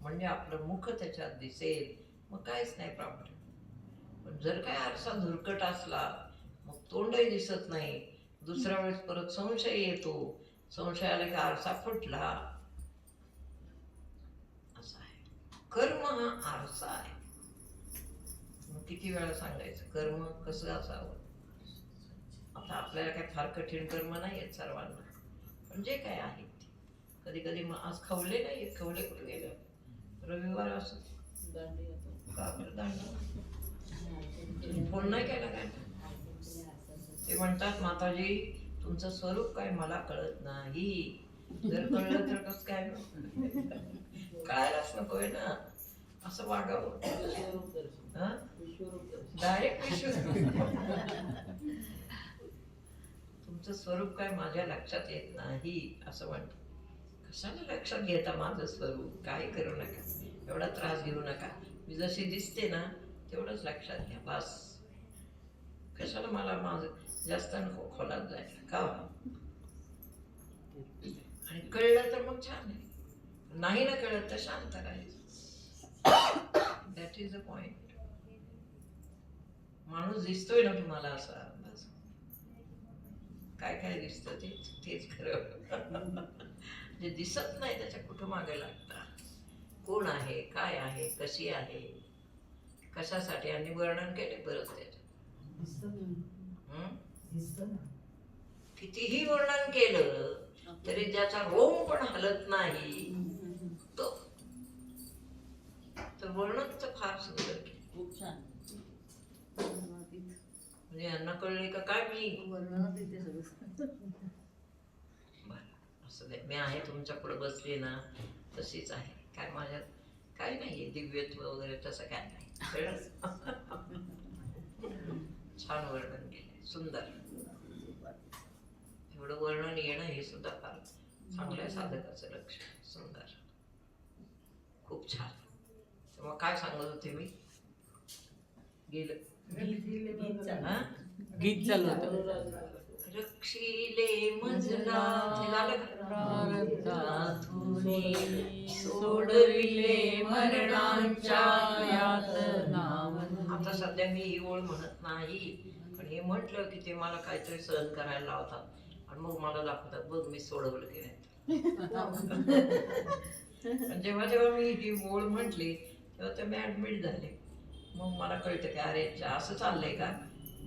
म्हणजे आपलं मुख त्याच्यात दिसेल. मग काहीच नाही प्रॉब्लेम. पण जर काय आरसा धुरकट असला मग तोंडही दिसत नाही. दुसऱ्या वेळेस परत संशय येतो. संशय आले की आरसा फुटला. असं आहे. कर्म हा आरसा आहे. मग किती वेळा सांगायचं कर्म कसं असावं. आता आपल्याला काय फार कठीण कर्म नाही आहेत सर्वांना, पण जे काय आहे कधी कधी. मग आज खवले नाही आहेत. खवले कुठे गेले? रविवार असो का बरं दांडी फोन नाही केला काय? ते म्हणतात माताजी तुमचं स्वरूप काय मला कळत नाही. जर कळलं तर कसं काय? कळायलाच नकोय ना. असं वागावं. डायरेक्ट तुमचं स्वरूप काय माझ्या लक्षात येत नाही असं म्हणतो. कशाला लक्षात घेता माझं स्वरूप? काय करू नका, एवढा त्रास घेऊ नका. मी जशी दिसते ना तेवढंच लक्षात घ्या बस. कशाला मला माझं जास्त नको खोलात जायला का? आणि कळलं तर मग छान आहे. नाही ना कळत तर शांत राहायचं. That is a point. माणूस दिसतोय ना तुम्हाला असा, बस. काय काय दिसतं तेच खरं. जे दिसत नाही त्याच्या कुठं मागे लागतात. कोण आहे, काय आहे, कशी आहे, कशासाठी. आणि वर्णन केले बरंच त्याच्यात. कितीही वर्णन केलं तरी ज्याचा रोम पण हलत नाही तो. तर वर्णन तर फार सुंदर केलं. खूप छान. म्हणजे यांना कळले का काय मी? असं दे, मी आहे तुमच्या पुढे बसली ना तशीच आहे. काय माझ्यात काय नाहीये दिव्यत्व वगैरे तसं काय नाही. छान वर्णन केले, सुंदर. एवढं वर्णन येणं हे सुद्धा फार चांगल्या साधकाचं लक्ष. सुंदर, खूप छान. मग काय सांगत होते मी? गेलं गीत चालू होतं. रक्षिले मजला सोडविले मरणांच्या यातना. आता सध्या मी ही ओळ म्हणत नाही, पण हे म्हटलं की ते मला काहीतरी सहन करायला लावतात आणि मग मला दाखवतात बघ मी सोडवलं की नाही. जेव्हा जेव्हा मी ही ओळ म्हटली तेव्हा ते मी ऍडमिट झाले. मग मला कळतं की अरे असं चाललंय का,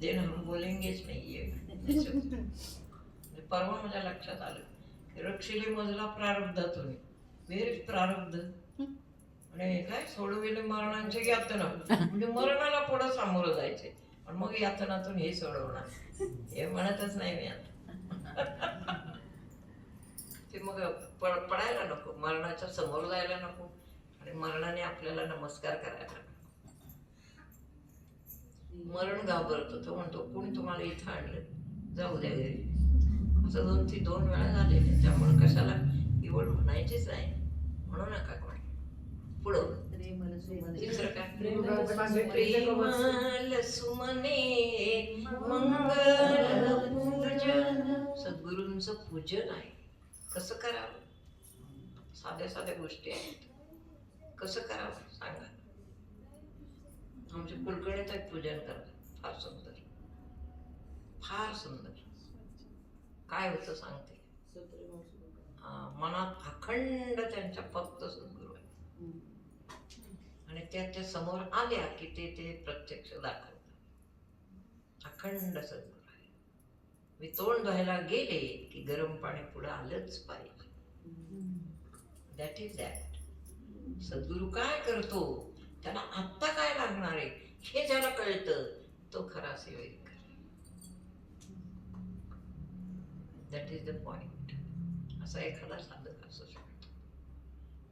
देण हम बोलेंगेच नाहीये. परवा माझ्या लक्षात आलं की रक्षिले मजला प्रारब्धातून. वेर प्रारब्ध आणि काय सोडविले मरणांचे यातना. म्हणजे मरणाला पुढं सामोरं जायचे आणि मग यातनातून हे सोडवणार. हे म्हणतच नाही मी आता. ते मग पडायला नको, मरणाच्या समोर जायला नको आणि मरणाने आपल्याला नमस्कार करायला नको. मरण घाबरतो. तो म्हणतो कोणी तुम्हाला इथं आणलं, जाऊ द्या घरी. असं 2 वेळा झालेले. त्यामुळे कशाला इवड म्हणायचीच नाही. म्हणू नका कोणी. पुढं तिसरं काय? प्रेमल सुमने मंगल पूजन. सद्गुरूंचं पूजन आहे. कसं करावं? साध्या साध्या गोष्टी आहेत. कसं करावं सांगा. आमचे कुलकर्णी तर पूजन करतात. फार सुंदर, फार सुंदर. काय होतं सांगते. मनात अखंड त्यांच्या फक्त सद्गुरू आहे आणि त्या समोर आल्या की ते प्रत्यक्ष दाखवतात. अखंड सद्गुरू आहे. मी तोंड धुवायला गेले की गरम पाणी पुढे आलंच पाहिजे. That is that. सद्गुरू काय करतो, त्याला आत्ता काय लागणार आहे हे ज्याला कळतं तो खरा सेवक. That is the point. असा एखादा साधक असू शकतो,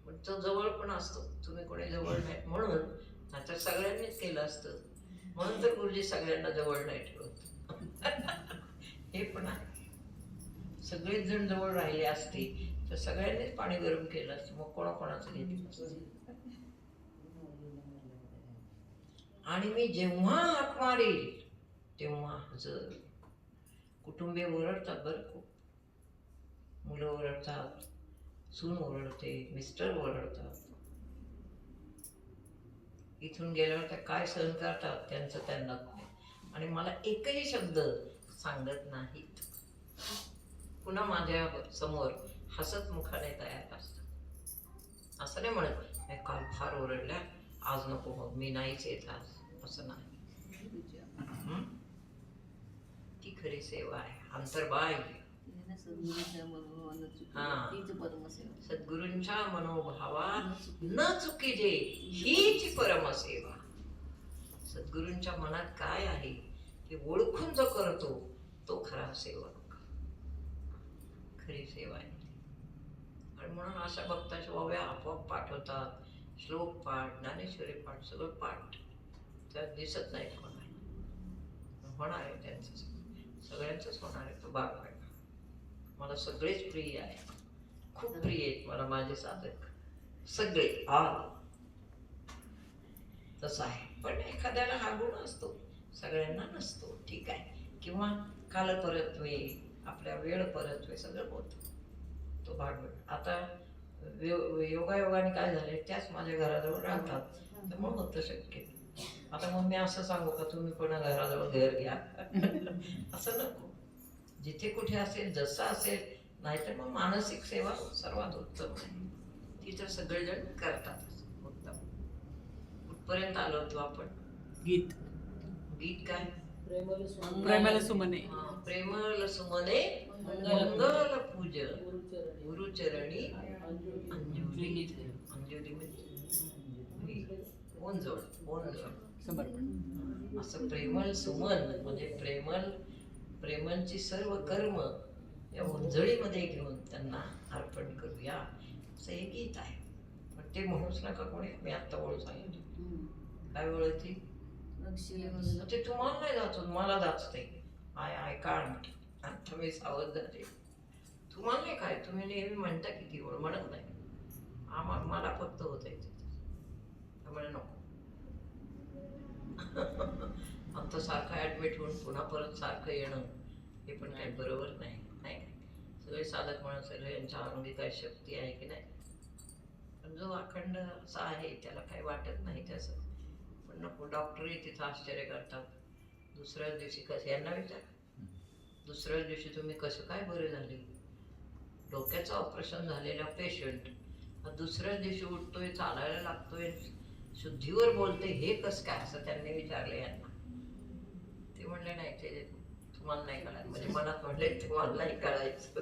पण तो जवळ पण असतो. तुम्ही कोणी जवळ नाही म्हणून, नाहीतर सगळ्यांनीच केलं असतं म्हणून तर गुरुजी सगळ्यांना जवळ नाही ठेवत. हे पण आहे. सगळेच जण जवळ राहिले असते तर सगळ्यांनीच पाणी गरम केलं असतं, मग कोणाकोणाचं घेतलं असतं. आणि मी जेव्हा हाक मारेल तेव्हा हजर. कुटुंबीय ओरडतात बरं खूप, मुलं ओरडतात, सून ओरडते, मिस्टर ओरडतात. इथून गेल्यावर त्या काय सहन करतात त्यांचं त्यांनाच नाही. आणि मला एकही शब्द सांगत नाहीत. पुन्हा माझ्या समोर हसत मुखाने तयार असतात. असं नाही म्हणत मी काल फार ओरडल्या, आज नको मग मी नाहीच येत आज, असं नाही. ती खरी सेवा आहे, अंतर्बाह्य. सद्गुरूंच्या मनोभावात न चुकीजे हीच परमसेवा. सद्गुरूंच्या मनात काय आहे हे ओळखून जो करतो तो खरा सेवक, खरी सेवा आहे. आणि म्हणून अशा भक्ताच्या ओव्या आपोआप पाठ होतात. श्लोक पाठ, ज्ञानेश्वरी पाठ, सगळं पाठ त्यात दिसत नाही कोणाला. होणार आहे त्यांचं, सगळ्यांचंच होणार आहे. तो भाग आहे. मला सगळेच प्रिय आहे, खूप प्रिय आहेत मला माझे साधक सगळे. तसं आहे. पण एखाद्याला हा गुण असतो, सगळ्यांना नसतो. ठीक आहे. किंवा काल परत्वे, आपल्या वेळ परत्वे सगळं होतं. तो भाग. आता योगायोगाने काय झाले, त्याच माझ्या घराजवळ राहतात, त्यामुळे होतं शक्य. आता मग मी असं सांगू का तुम्ही कोणा घराजवळ घर घ्या, असं नको. जिथे कुठे असेल, जसं असेल, नाहीतर मग मानसिक सेवा सर्वात उत्तम आहे. ती तर सगळेजण करतात. उत्तम. कुठपर्यंत आलो होतो आपण? गीत. गीत काय? प्रेमल सुमने. प्रेमल सुमने मंगल पूज गुरुचरणी अंजली. अंजली म्हणजे ओंजळ, ओंजळ समर्पण. असं प्रेमल सुमन म्हणजे प्रेमलची सर्व कर्म या ओंजळीमध्ये घेऊन त्यांना अर्पण करूया, असं हे गीत आहे. पण ते म्हणूच नका कोणी. मी आत्ता ओळख सांगितली. काय ओळखती? ते तुम्हाला नाही जाचून मला जाचते. I can't. आता मी सावध झाले. तुम्हाला नाही काय, तुम्ही नेहमी म्हणता किती ओळ, म्हणत नाही. मला फक्त होत आहे त्यामुळे नको. आता सारखं ऍडमिट होऊन पुन्हा परत सारखं येणं हे पण काही बरोबर नाही. नाही सगळे साधक म्हणून सगळे यांच्या अंगी काही शक्ती आहे की नाही. पण जो अखंड असा आहे त्याला काही वाटत नाही त्याचं. पण नको. डॉक्टरही तिथं आश्चर्य करतात. दुसऱ्याच दिवशी कसं, यांना विचार, दुसऱ्याच दिवशी तुम्ही कसं काय बरे झाले. डोक्याचं ऑपरेशन झालेला पेशंट दुसऱ्याच दिवशी उठतोय, चालायला लागतोय, शुद्धीवर बोलते, हे कसं काय, असं त्यांनी विचारले यांना. ते म्हणले नाही, ते तुम्हाला नाही कळायचं. म्हणजे मनात म्हणले तुम्हाला नाही कळायचं.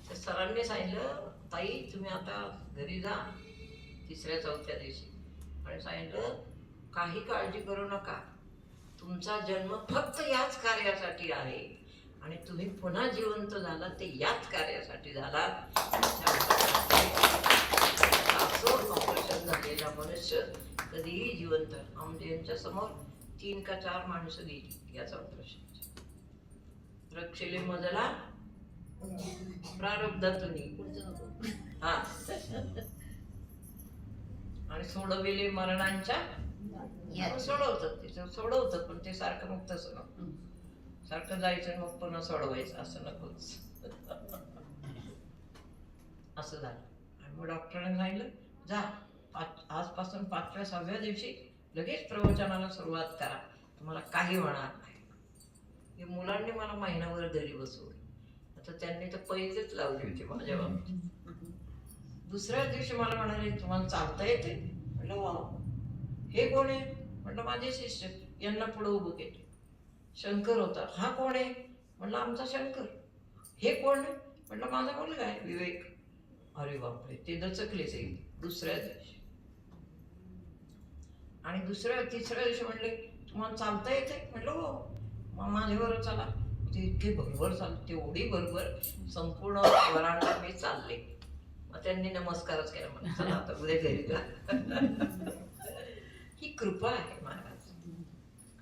तर सरांनी सांगितलं ताई तुम्ही आता घरी जा तिसऱ्या चौथ्या दिवशी. आणि सांगितलं काही काळजी करू नका, तुमचा जन्म फक्त याच कार्यासाठी आहे आणि तुम्ही पुन्हा जिवंत झालात ते याच कार्यासाठी झालात. असं ऑपरेशन झालेला मनुष्य कधीही जिवंत. म्हणजे यांच्या समोर 3 का 4 माणसं गेली याच ऑपरेशन. रक्षेले मजला प्रारब्धातून हा आणि सोडविले मरणांच्या सोडवतात. तिचं सोडवतात पण ते सारखं मग तसं नको. सारखं जायचं मग पुन्हा सोडवायचं असं नकोच. असं झालं. आणि मग डॉक्टरांनी सांगितलं जा आजपासून 5व्या 6व्या दिवशी लगेच प्रवचनाला सुरुवात करा, तुम्हाला काही होणार नाही. हे मुलांनी मला महिनाभर घरी बसवलं. आता त्यांनी तर पहिलेच लावली होती माझ्या बाबतीत. दुसऱ्याच दिवशी मला म्हणाले तुम्हाला चालता येते. म्हटलं वा. हे कोण आहे? म्हटलं माझे शिष्य. यांना पुढं उभं केलं. शंकर होता. हा कोण आहे? म्हटलं आमचा शंकर. हे कोण आहे? म्हटलं माझा मुलगा आहे विवेक. अरे बापरे, ते दचकलेच येईल. दुसऱ्या दिवशी. आणि तिसऱ्या दिवशी म्हणले तुम्हाला चालता येते? म्हटलं हो. मग माझ्याबरोबर चला. ते इतके बरोबर चालते, तेवढी बरोबर संपूर्ण वरांडा मी चालले. मग त्यांनी नमस्कारच केला. मला चला आता उद्या घरी जा. ही कृपा आहे महाराज.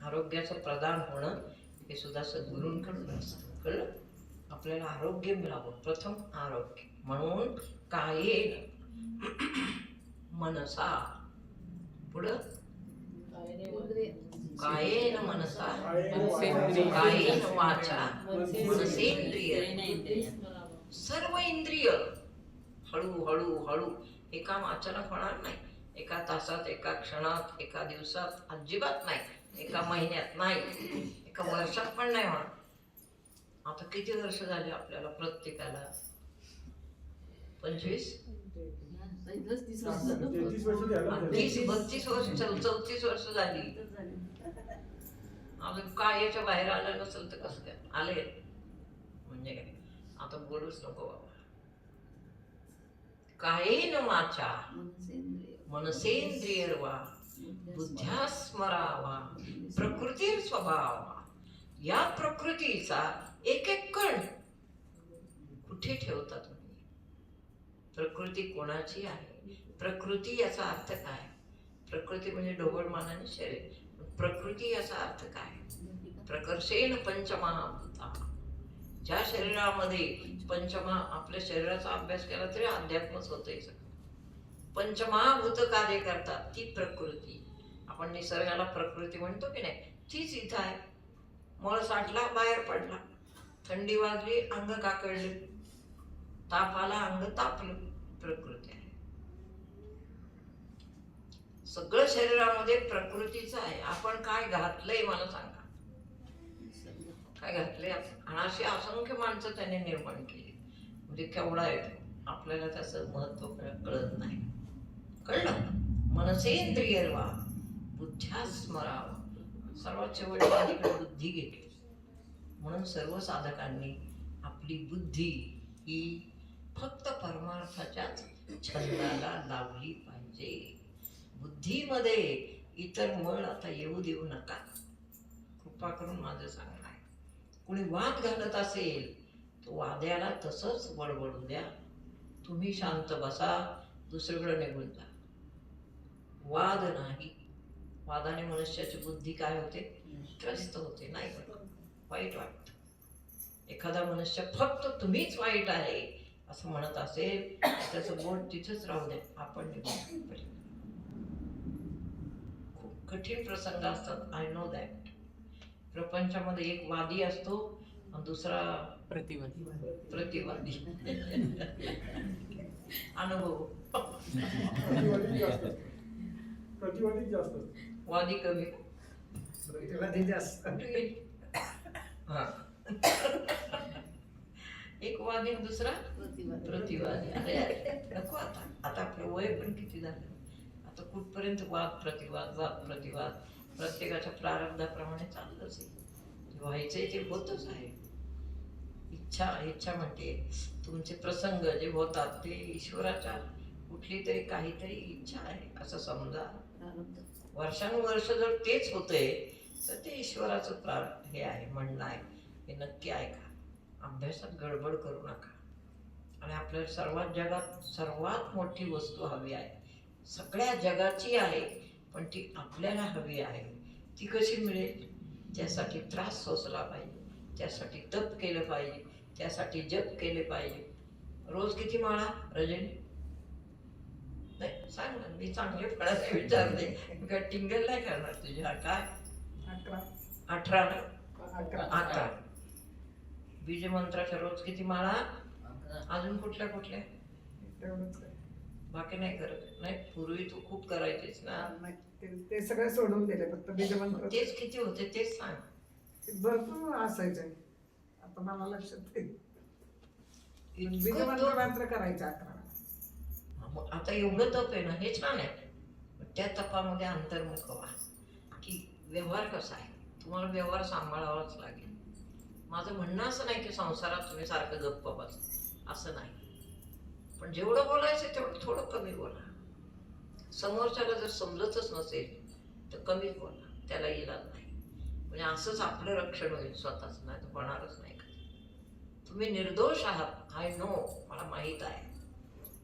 आरोग्याचं प्रदान होणं हे सुद्धा सद्गुरूंकडून असतं. कळलं? आपल्याला आरोग्य मिळावं. प्रथम आरोग्य म्हणून कायेन मनसा, पुढं कायेन मनसा कायेन वाचा मनसेंद्रिय, सर्व इंद्रिय हळू हळू हळू. हे काम अचानक होणार नाही. एका तासात, एका क्षणात, एका दिवसात अजिबात नाही. एका महिन्यात नाही, एका वर्षात पण नाही होणार. आता किती वर्ष झाली आपल्याला प्रत्येकाला? 25, 30 वर्ष 32 वर्ष, 34 वर्ष झाली. अजून कायच्या बाहेर आलं नसेल तर कसं काय आले म्हणजे काय? आता बोलूच नको बाबा. कायेन वाचा मनसेंद्रियर्वा बुद्ध्या स्मरावा प्रकृती स्वभावा. या प्रकृतीचा एक एक कण कुठे ठेवता तुम्ही? प्रकृती कोणाची आहे? प्रकृती याचा अर्थ काय? प्रकृती म्हणजे ढोबळमानाने शरीर. प्रकृती याचा अर्थ काय? प्रकर्षेण पंचमहाभूता. ज्या शरीरामध्ये आपल्या शरीराचा अभ्यास केला तरी अध्यात्मच होतंय सगळं. पंचमहाभूत कार्य करतात ती प्रकृती. आपण निसर्गाला प्रकृती म्हणतो की नाही, तीच इथं आहे. मळ साठला, बाहेर पडला, थंडी वाजली, अंग काकडले, ताप आला, अंग तापलं, प्रकृती आहे. सगळं शरीरामध्ये प्रकृतीचं आहे. आपण काय घातलंय मला सांगा? काय घातलंय? आणि अशी असंख्य माणसं त्याने निर्माण केली. म्हणजे केवढा येतो आपल्याला त्याचं महत्व कळत नाही. कळलं? मनसेंद्रियर्वा बुद्ध्या स्मरावा. सर्वात शेवटी बुद्धी घेतली. म्हणून सर्व साधकांनी आपली बुद्धी ही फक्त परमार्थाच्याच छंदाला लावली पाहिजे. बुद्धीमध्ये इतर मळ आता येऊ देऊ नका. कृपा करून माझं सांगणं आहे. कुणी वाद घालत असेल तर वाद्याला तसंच वळवळू द्या. तुम्ही शांत बसा, दुसरीकडे निघून जा. वाद नाही. वादाने मनुष्याची बुद्धी काय होते? त्रस्त होते. नाही वाईट वाटतं. एखादा मनुष्य फक्त तुम्हीच वाईट आहे असं म्हणत असेल त्याचं बोट तिथेच राहू द्या. आपण निघून खूप कठीण प्रसंग असतात. I know that. प्रपंचामध्ये एक वादी असतो आणि दुसरा प्रतिवादी. अनुभव. वादी कमी, प्रतिवादी जास्त. हा. एक वादी दुसरा प्रतिवादी. अरे नको आता. आता आपलं वय पण किती झालं? आता कुठपर्यंत वाद प्रतिवाद, वाद प्रतिवाद. प्रत्येकाच्या प्रारब्धाप्रमाणे चाललंच आहे. व्हायचंय ते होतच आहे. इच्छा म्हणते तुमचे प्रसंग जे होतात ते ईश्वराच्या कुठली तरी काहीतरी इच्छा आहे असं समजा. वर्षानुवर्ष जर तेच होतंय तर ते ईश्वराचं हे आहे, म्हणणं आहे. हे नक्की ऐका. अभ्यासात गडबड करू नका. आणि आपल्याला जगात सर्वात मोठी वस्तू हवी आहे. सगळ्या जगाची आहे पण ती आपल्याला हवी आहे. ती कशी मिळेल? त्यासाठी त्रास सोसला पाहिजे, त्यासाठी तप केलं पाहिजे, त्यासाठी जप केले पाहिजे. रोज किती माळा रजनी? नाही सांग ना. मी चांगले फळाचे विचारते. मी काय टिंगल नाही करणार तुझ्या. काय 18 ना? 11. बीजमंत्राच्या रोज किती माळा? अजून कुठल्या बाकी नाही करत? नाही पूर्वी तू खूप करायचीस ना. ते सगळं सोडून दिले. फक्त बीजमंत्र. तेच किती होते तेच सांग. भरपूर असायचं. आता मला लक्षात येईल. बीजमंत्र मात्र करायचं 11. आता एवढं तप आहे ना, हे छान आहे. त्या तपामध्ये अंतर्मुख व्हा की व्यवहार कसा आहे. तुम्हाला व्यवहार सांभाळावाच लागेल. माझं म्हणणं असं नाही की संसारात तुम्ही सारखं गप्प बस, असं नाही. पण जेवढं बोलायचं तेवढं थोडं कमी बोला. समोरच्याला जर समजतच नसेल तर कमीच बोला, त्याला इलाज नाही. म्हणजे असंच आपलं रक्षण होईल स्वतःच, नाही तर होणारच नाही. तुम्ही निर्दोष आहात, आय नो, मला माहीत आहे.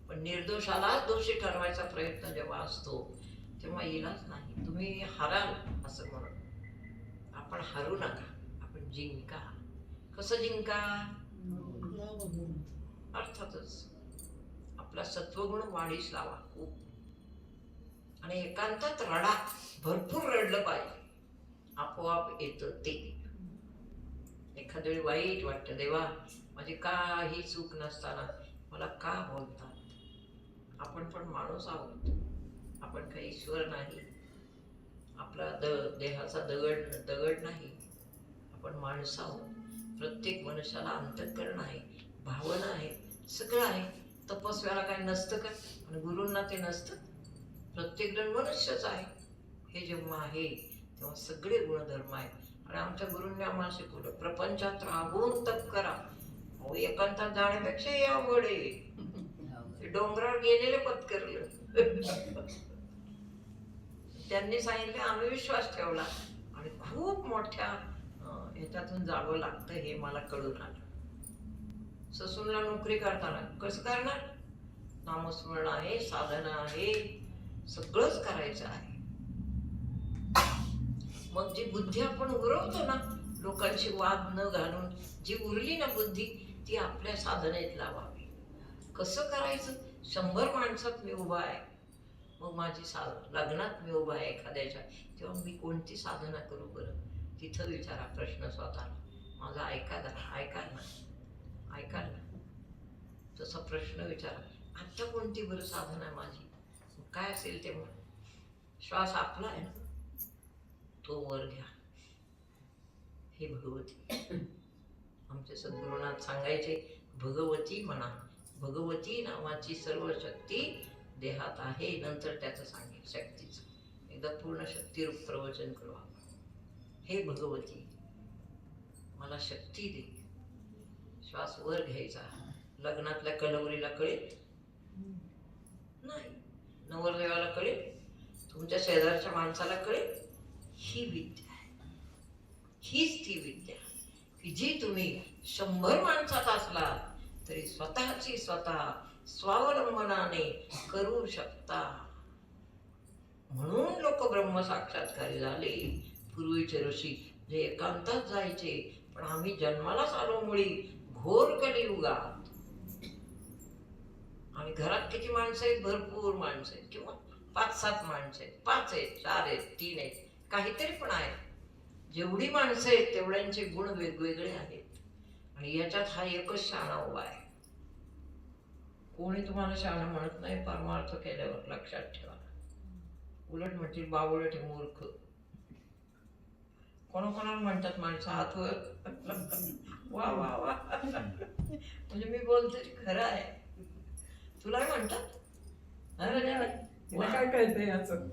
पण निर्दोषालाच दोषी ठरवायचा प्रयत्न जेव्हा असतो तेव्हा इलाज नाही. तुम्ही हाराल असं म्हणून आपण हारू नका, आपण जिंका. कसं जिंका? अर्थातच आपला सत्वगुण वाढीस लावा खूप, आणि एकांतात रडा, भरपूर रडलं पाहिजे, आपोआप येतं ते. एखाद्या वेळी वाईट वाटतं, देवा माझी काही चूक नसताना मला का बोलतात? आपण पण माणूस आहोत, आपण काही ईश्वर नाही, आपला देहाचा दगड नाही, आपण माणसं आहोत. प्रत्येक मनुष्याला अंतःकरण आहे, भावना आहे, सगळं आहे. तपस्व्याला काय नसतं का? आणि गुरूंना ते नसतं? प्रत्येक जण मनुष्यच आहे. हे जेव्हा आहे तेव्हा सगळे गुणधर्म आहेत. आणि आमच्या गुरूंनी आम्हाला शिकवलं, प्रपंचात राबून तप करा. अहो, एकांतात जाण्यापेक्षा या वडे डोंगरावर गेलेले पत्करलं. त्यांनी सांगितलं, आम्ही विश्वास ठेवला आणि खूप मोठ्या ह्याच्यातून जावं लागतं हे मला कळून आलं. ससूनला नोकरी करताना कसं करणार? नामस्मरण आहे, साधना आहे, सगळंच करायचं आहे. मग जी बुद्धी आपण उरवतो ना, लोकांशी वाद न घालून जी उरली ना बुद्धी, ती आपल्या साधनेत लावावी. कसं करायचं? 100 माणसात मी उभा आहे, मग माझी लग्नात मी उभा आहे एखाद्याच्या, तेव्हा मी कोणती साधना करू बरं? तिथं विचारा प्रश्न स्वतःला. माझा ऐकाल ना, तसा प्रश्न विचारा. आत्ता कोणती बरं साधना आहे माझी? काय असेल तेव्हा श्वास आपला आहे ना, तो वर घ्या. हे भगवती. आमचे सद्गुरुनाथ सांगायचे, भगवती म्हणा. भगवती नावाची सर्व शक्ती देहात आहे. नंतर त्याचं सांगेल शक्तीचं. एकदा पूर्ण शक्तिरूप प्रवचन करू आपण. हे भगवती, मला शक्ती दे. श्वास वर घ्यायचा. लग्नातल्या कलवरीला कळेल नाही, नवरदेवाला कळेल, तुमच्या शेजारच्या माणसाला कळेल. ही विद्या आहे, हीच ती विद्या की जी तुम्ही 100 माणसात असला तरी स्वतःची स्वतः स्वावलंबनाने करू शकता. म्हणून लोक ब्रह्मसाक्षात्कारी झाले. पूर्वीचे ऋषी जे एकांतात जायचे, पण आम्ही जन्मालाच आलो मुळी घोर कलियुगात. आणि घरात किती माणसं आहेत? भरपूर माणसं आहेत, किंवा 5-7 माणसं आहेत, 5 आहेत, 4 आहेत, 3 आहेत, काहीतरी पण आहेत. जेवढी माणसं आहेत तेवढ्यांचे गुण वेगवेगळे आहेत. आणि याच्यात हा एकच शहाणा उभा आहे. कोणी तुम्हाला शहाणा म्हणत नाही परमार्थ केल्यावर, लक्षात ठेवा. उलट म्हणतील बावळट आहे, मूर्ख. कोणाकोणाला म्हणतात माणसं हातवर. वा वा वा, म्हणजे मी बोलते खरं आहे. तुलाही म्हणतात? तिला काय कळतंय याचं?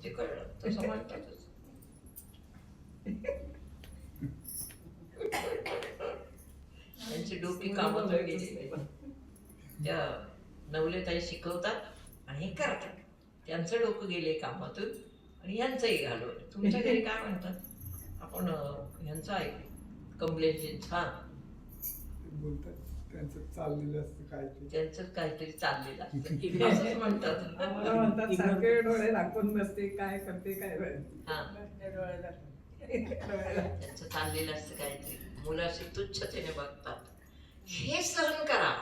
ते कळलं, तसं म्हणतातच. त्यांची डोकी कामात गेली. त्या नवलेताई शिकवतात आणि हे करतात. त्यांचं डोकं गेले कामातून आणि यांचंही घालवलं. तुमच्या घरी काय म्हणतात? आपण ह्यांचं ऐकू, कमलेशजींचा. बोलतात त्यांचं चाललेलं असतं काहीतरी, त्यांचं काहीतरी चाललेलं असतं असंच म्हणतात. मला म्हणतात सारखे डोळे दाखवून बसते, काय करते काय हा, डोळे दाखवून. त्यांचं चाललेलं असतं काहीतरी. मुलं अशी तुच्छतेने बघतात. हे सहन करा.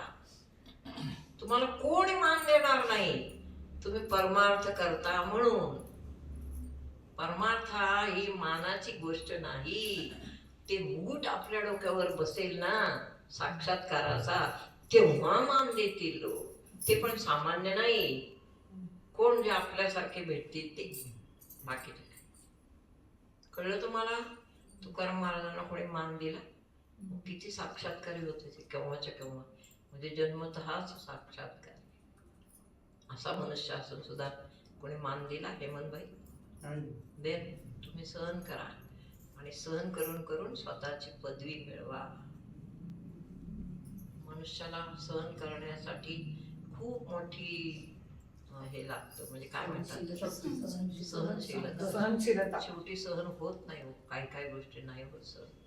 तुम्हाला कोणी मान देणार नाही. तुम्ही परमार्थ करता म्हणून. परमार्थ ही मानाची गोष्ट नाही. ते मुकुट आपल्या डोक्यावर बसेल ना साक्षात्काराचा, तेव्हा मान देतील लोक. ते पण सामान्य नाही, कोण जे आपल्यासारखे भेटतील ते. बाकीचे कळलं तुम्हाला? तुकाराम महाराजांना कोणी मान दिला? किती साक्षात्कारी होते ते, केव्हाच्या केव्हा. म्हणजे जन्मतःच साक्षात्कार. असा मनुष्य असून सुद्धा कोणी मान दिला? हेमंतबाई देन. तुम्ही सहन करा आणि सहन करून करून स्वतःची पदवी मिळवा. मनुष्याला सहन करण्यासाठी खूप मोठी हे लागतं, म्हणजे काय म्हणतात, सहनशीलता. सहनशीलता. शेवटी सहन होत नाही, काही काही गोष्टी नाही होत सहन.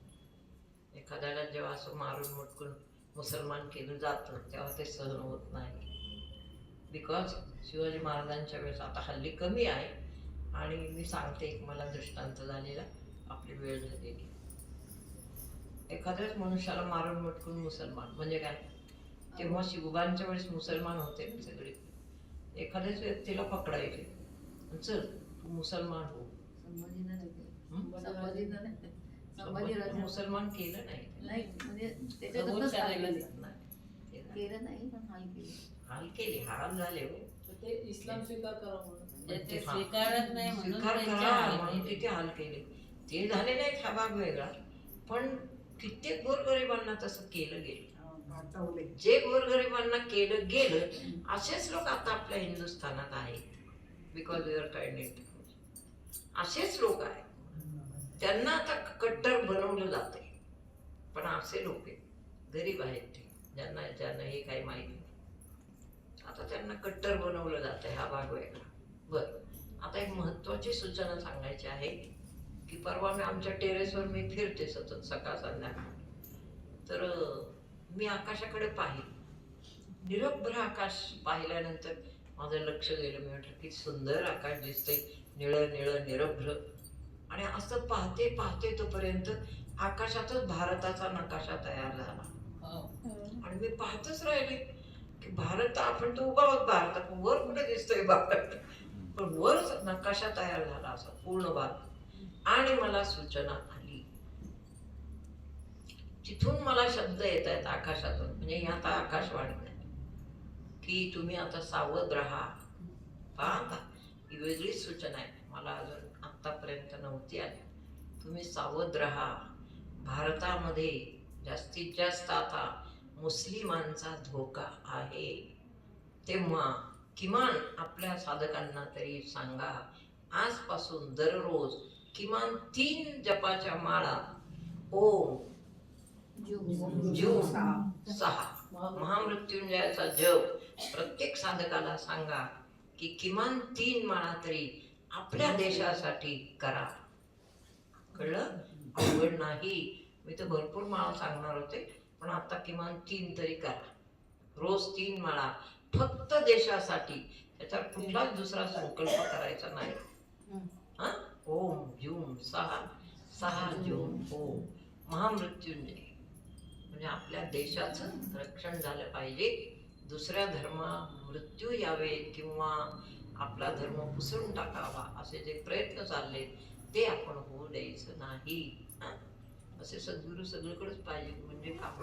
एखाद्याला जेव्हा असं मारून मुटकून मुसलमान केलं जातं तेव्हा ते सहन होत नाही. बिकॉज शिवाजी महाराजांच्या वेळेस, आता हल्ली कमी आहे, आणि मी सांगते एक मला दृष्टांत झालेला, आपली वेळ झालेली. एखाद्याच मनुष्याला मारून मुटकून मुसलमान म्हणजे काय, तेव्हा शिवबांच्या वेळेस मुसलमान होते ना सगळे. एखाद्याच व्यक्तीला पकडायचे, चल तू मुसलमान हो, मुसलमान केलं नाही, केलं नाही पण हाल केले. हाल केले, हाल झाले हो. ते इस्लाम स्वीकार करा म्हणून ते स्वीकारत नाही म्हणून स्वीकार त्यांचे करा हाल म्हणून केले. तिथे हाल केले. ते झाले नाहीत हा भाग वेगळा, पण कित्येक गोरगरिबांना तसं केलं गेलं. जे गोरगरिबांना केलं गेलं असेच लोक आता आपल्या हिंदुस्थानात आहेत. बिकॉज युअर काइंड, असेच लोक आहेत. त्यांना आता कट्टर बनवलं जाते, पण असे लोक आहेत, गरीब आहेत ते, ज्यांना हे काही माहिती नाही, आता त्यांना कट्टर बनवलं जातंय. हा भाग वेगळा. बरं, आता एक महत्वाची सूचना सांगायची आहे की परवा मी आमच्या टेरेसवर मी फिरते सतत सकाळ संध्याकाळ, तर मी आकाशाकडे पाहिलं. निरभ्र आकाश पाहिल्यानंतर माझं लक्ष गेलं. मी म्हटलं की सुंदर आकाश दिसतंय, निळं निळं निरभ्र. आणि असं पाहते पाहते तोपर्यंत आकाशातच भारताचा नकाशा तयार झाला. आणि मी पाहतच राहिले की भारत, आपण तो उभा आहोत भारतात, वर कुठे दिसतोय भारत, पण वर नकाशा तयार झाला असा पूर्ण भारत. आणि मला सूचना आली, तिथून मला शब्द येत आहेत आकाशातून, म्हणजे हे आता आकाशवाणी आहे की तुम्ही आता सावध राहा. पहा आता ही वेगळीच सूचना आहे, मला अजून आतापर्यंत नव्हती आली. तुम्ही सावध राहा. भारतामध्ये जास्तीत जास्त आता मुस्लिमांचा धोका आहे. तेव्हा किमान आपल्या साधकांना तरी सांगा, आजपासून दररोज किमान 3 जपाच्या माळा, ओम जूम 6 महामृत्युंजयाचा जप प्रत्येक साधकाला सांगा की किमान 3 माळा तरी आपल्या देशासाठी करा. कळलं? अवघड नाही. मी तर भरपूर माळा सांगणार होते, पण आता किमान 3 तरी करा. रोज 3 माळा फक्त देशासाठी, त्याचा कुठलाच दुसरा संकल्प करायचा नाही. हा, ओम जूम 6 जून ओम महामृत्युंजय, म्हणजे आपल्या देशाचं रक्षण झालं पाहिजे. दुसऱ्या धर्मा मृत्यू यावेत किंवा आपला धर्म पुसळून टाकावा असे जे प्रयत्न चालले ते आपण होऊ द्यायचं नाही. असे सद्गुरू सगळीकडेच पाहिजे, म्हणजे काम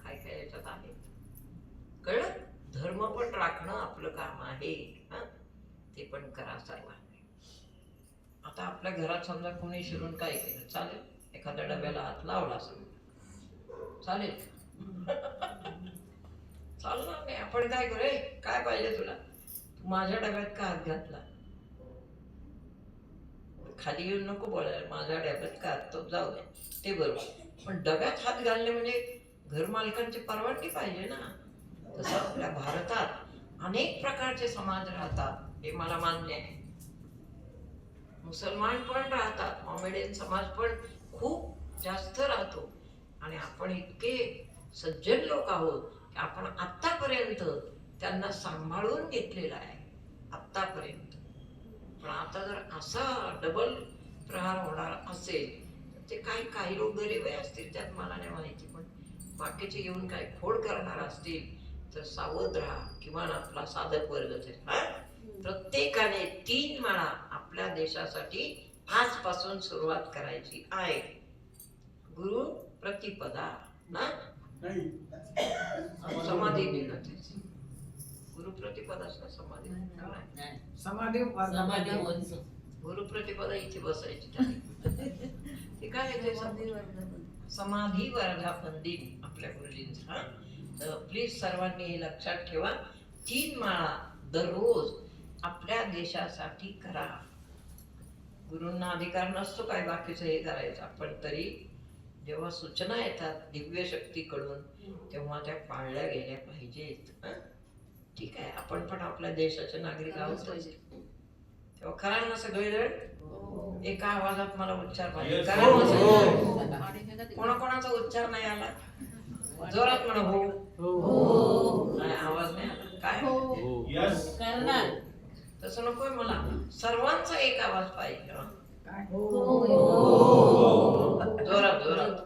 काय काय याच्यात आहे. कळलं? धर्म पण राखणं आपलं काम आहे. ते पण करा सर्वांनी. आता आपल्या घरात समजा कोणी शिरून काय केलं, चालेल? एखाद्या डब्याला हात लावला समजा, चालेल? चालणार नाही. आपण काय करू, काय पाहिजे तुला, तू माझ्या डब्यात का हात घातला? खाली येऊन नको बोलायला, माझ्या डब्यात का हात, तो जाऊ दे, ते बरोबर. पण डब्यात हात घालणे म्हणजे घर मालकांची परवानगी पाहिजे ना. तसं आपल्या भारतात अनेक प्रकारचे समाज राहतात, हे मला मान्य आहे. मुसलमान पण राहतात, मॉमेडियन समाज पण खूप जास्त राहतो. आणि आपण इतके सज्जन लोक आहोत की आपण आत्तापर्यंत त्यांना सांभाळून घेतलेलं आहे, आत्तापर्यंत. पण आता जर असा डबल प्रहार होणार असेल तर ते काही लोक गरीब असतील, त्यात मला नाही माहिती, पण बाकीचे येऊन काही खोड करणार असतील तर सावध राहा. किमान आपला साधक वर्ग प्रत्येकाने 3 माळा आपल्या देशासाठी आजपासून सुरुवात करायची आहे. गुरु प्रतिपदा ना, समाधी दिलं, गुरु प्रतिपदाच ना, समाधी समाधी गुरु प्रतिपदा इथे बसायची ते काय येते, समाधी वर्धापन दिन आपल्या गुरुजींचा. तर प्लीज सर्वांनी हे लक्षात ठेवा, 3 माळा दररोज आपल्या देशासाठी करा. गुरूंना अधिकार नसतो काय बाकीचं हे करायचं, पण तरी जेव्हा सूचना येतात दिव्य शक्तीकडून तेव्हा त्या पाळल्या गेल्या पाहिजेत. ठीक आहे, आपण पण आपल्या देशाचे नागरिक आहोत. तेव्हा कराल ना सगळेजण एका आवाजात मला उच्चार पाहिजे. कराल ना सगळेजण? कोणाकोणाचा उच्चार नाही आला? जोरात म्हणा हो. नाही, आवाज नाही आला. काय तसं नकोय मला, सर्वांचा एक आवाज पाहिजे. जोरात जोरात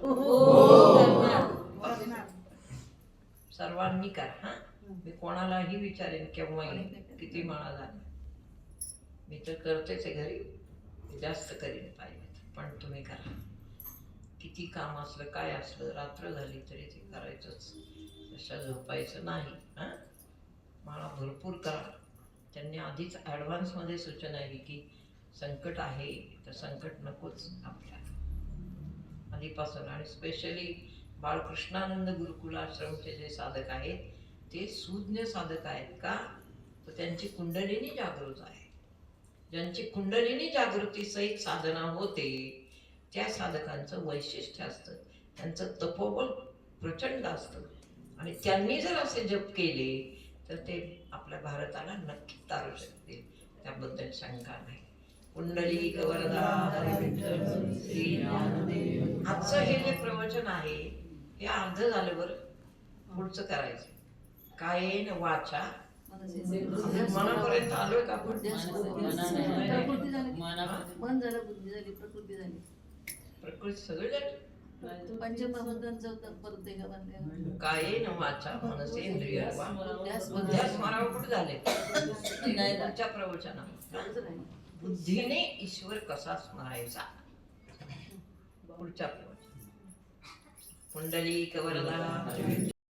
सर्वांनी करा. हा, मी कोणालाही विचारेन केव्हाही किती माळा झाल्या. मी तर करतेच आहे घरी, जास्त करीन पाहिजे, पण तुम्ही करा. किती काम असलं काय असलं, रात्र झाली तरी ते करायचंच. तशा झोपायचं नाही. हां, माळा भरपूर करा. त्यांनी आधीच ॲडव्हान्समध्ये सूचना आहे की संकट आहे तर संकट नकोच आपल्याला आधीपासून. आणि स्पेशली बाळकृष्णानंद गुरुकुल आश्रमचे जे साधक आहेत ते सुज्ञ साधक आहेत. का तर त्यांची कुंडलिनी जागृत आहे. ज्यांची कुंडलिनी जागृतीसहित साधना होते त्या साधकांचं वैशिष्ट्य असतं, त्यांचं तपोबल प्रचंड असतं. आणि त्यांनी जर असे जप केले तर ते आपल्या भारताला नक्की तारू शकतील, त्याबद्दल शंका नाही. कुंडलिक वरदा हरी विठ्ठल श्री ज्ञानदेव. आजचं हे जे प्रवचन आहे हे अर्ध झालं. बरं, पुढचं करायचं. कायेन वाचा मनापर्यंत आलोय का आपण? प्रकृती झाली, मन झालं, बुद्धी झाली, प्रकृती झाली. प्रकृती सगळं झालं. पंचमहाभूतांचं परत एका बांधल्या. कायेन वाचा मनसेंद्रिय वा बुद्ध्यास्मराव कुठे झाले? पुढच्या प्रवचनात बुद्धीने ईश्वर कसा स्मरायचा, पुढच्या प्रवचन. कुंडलिक वरदा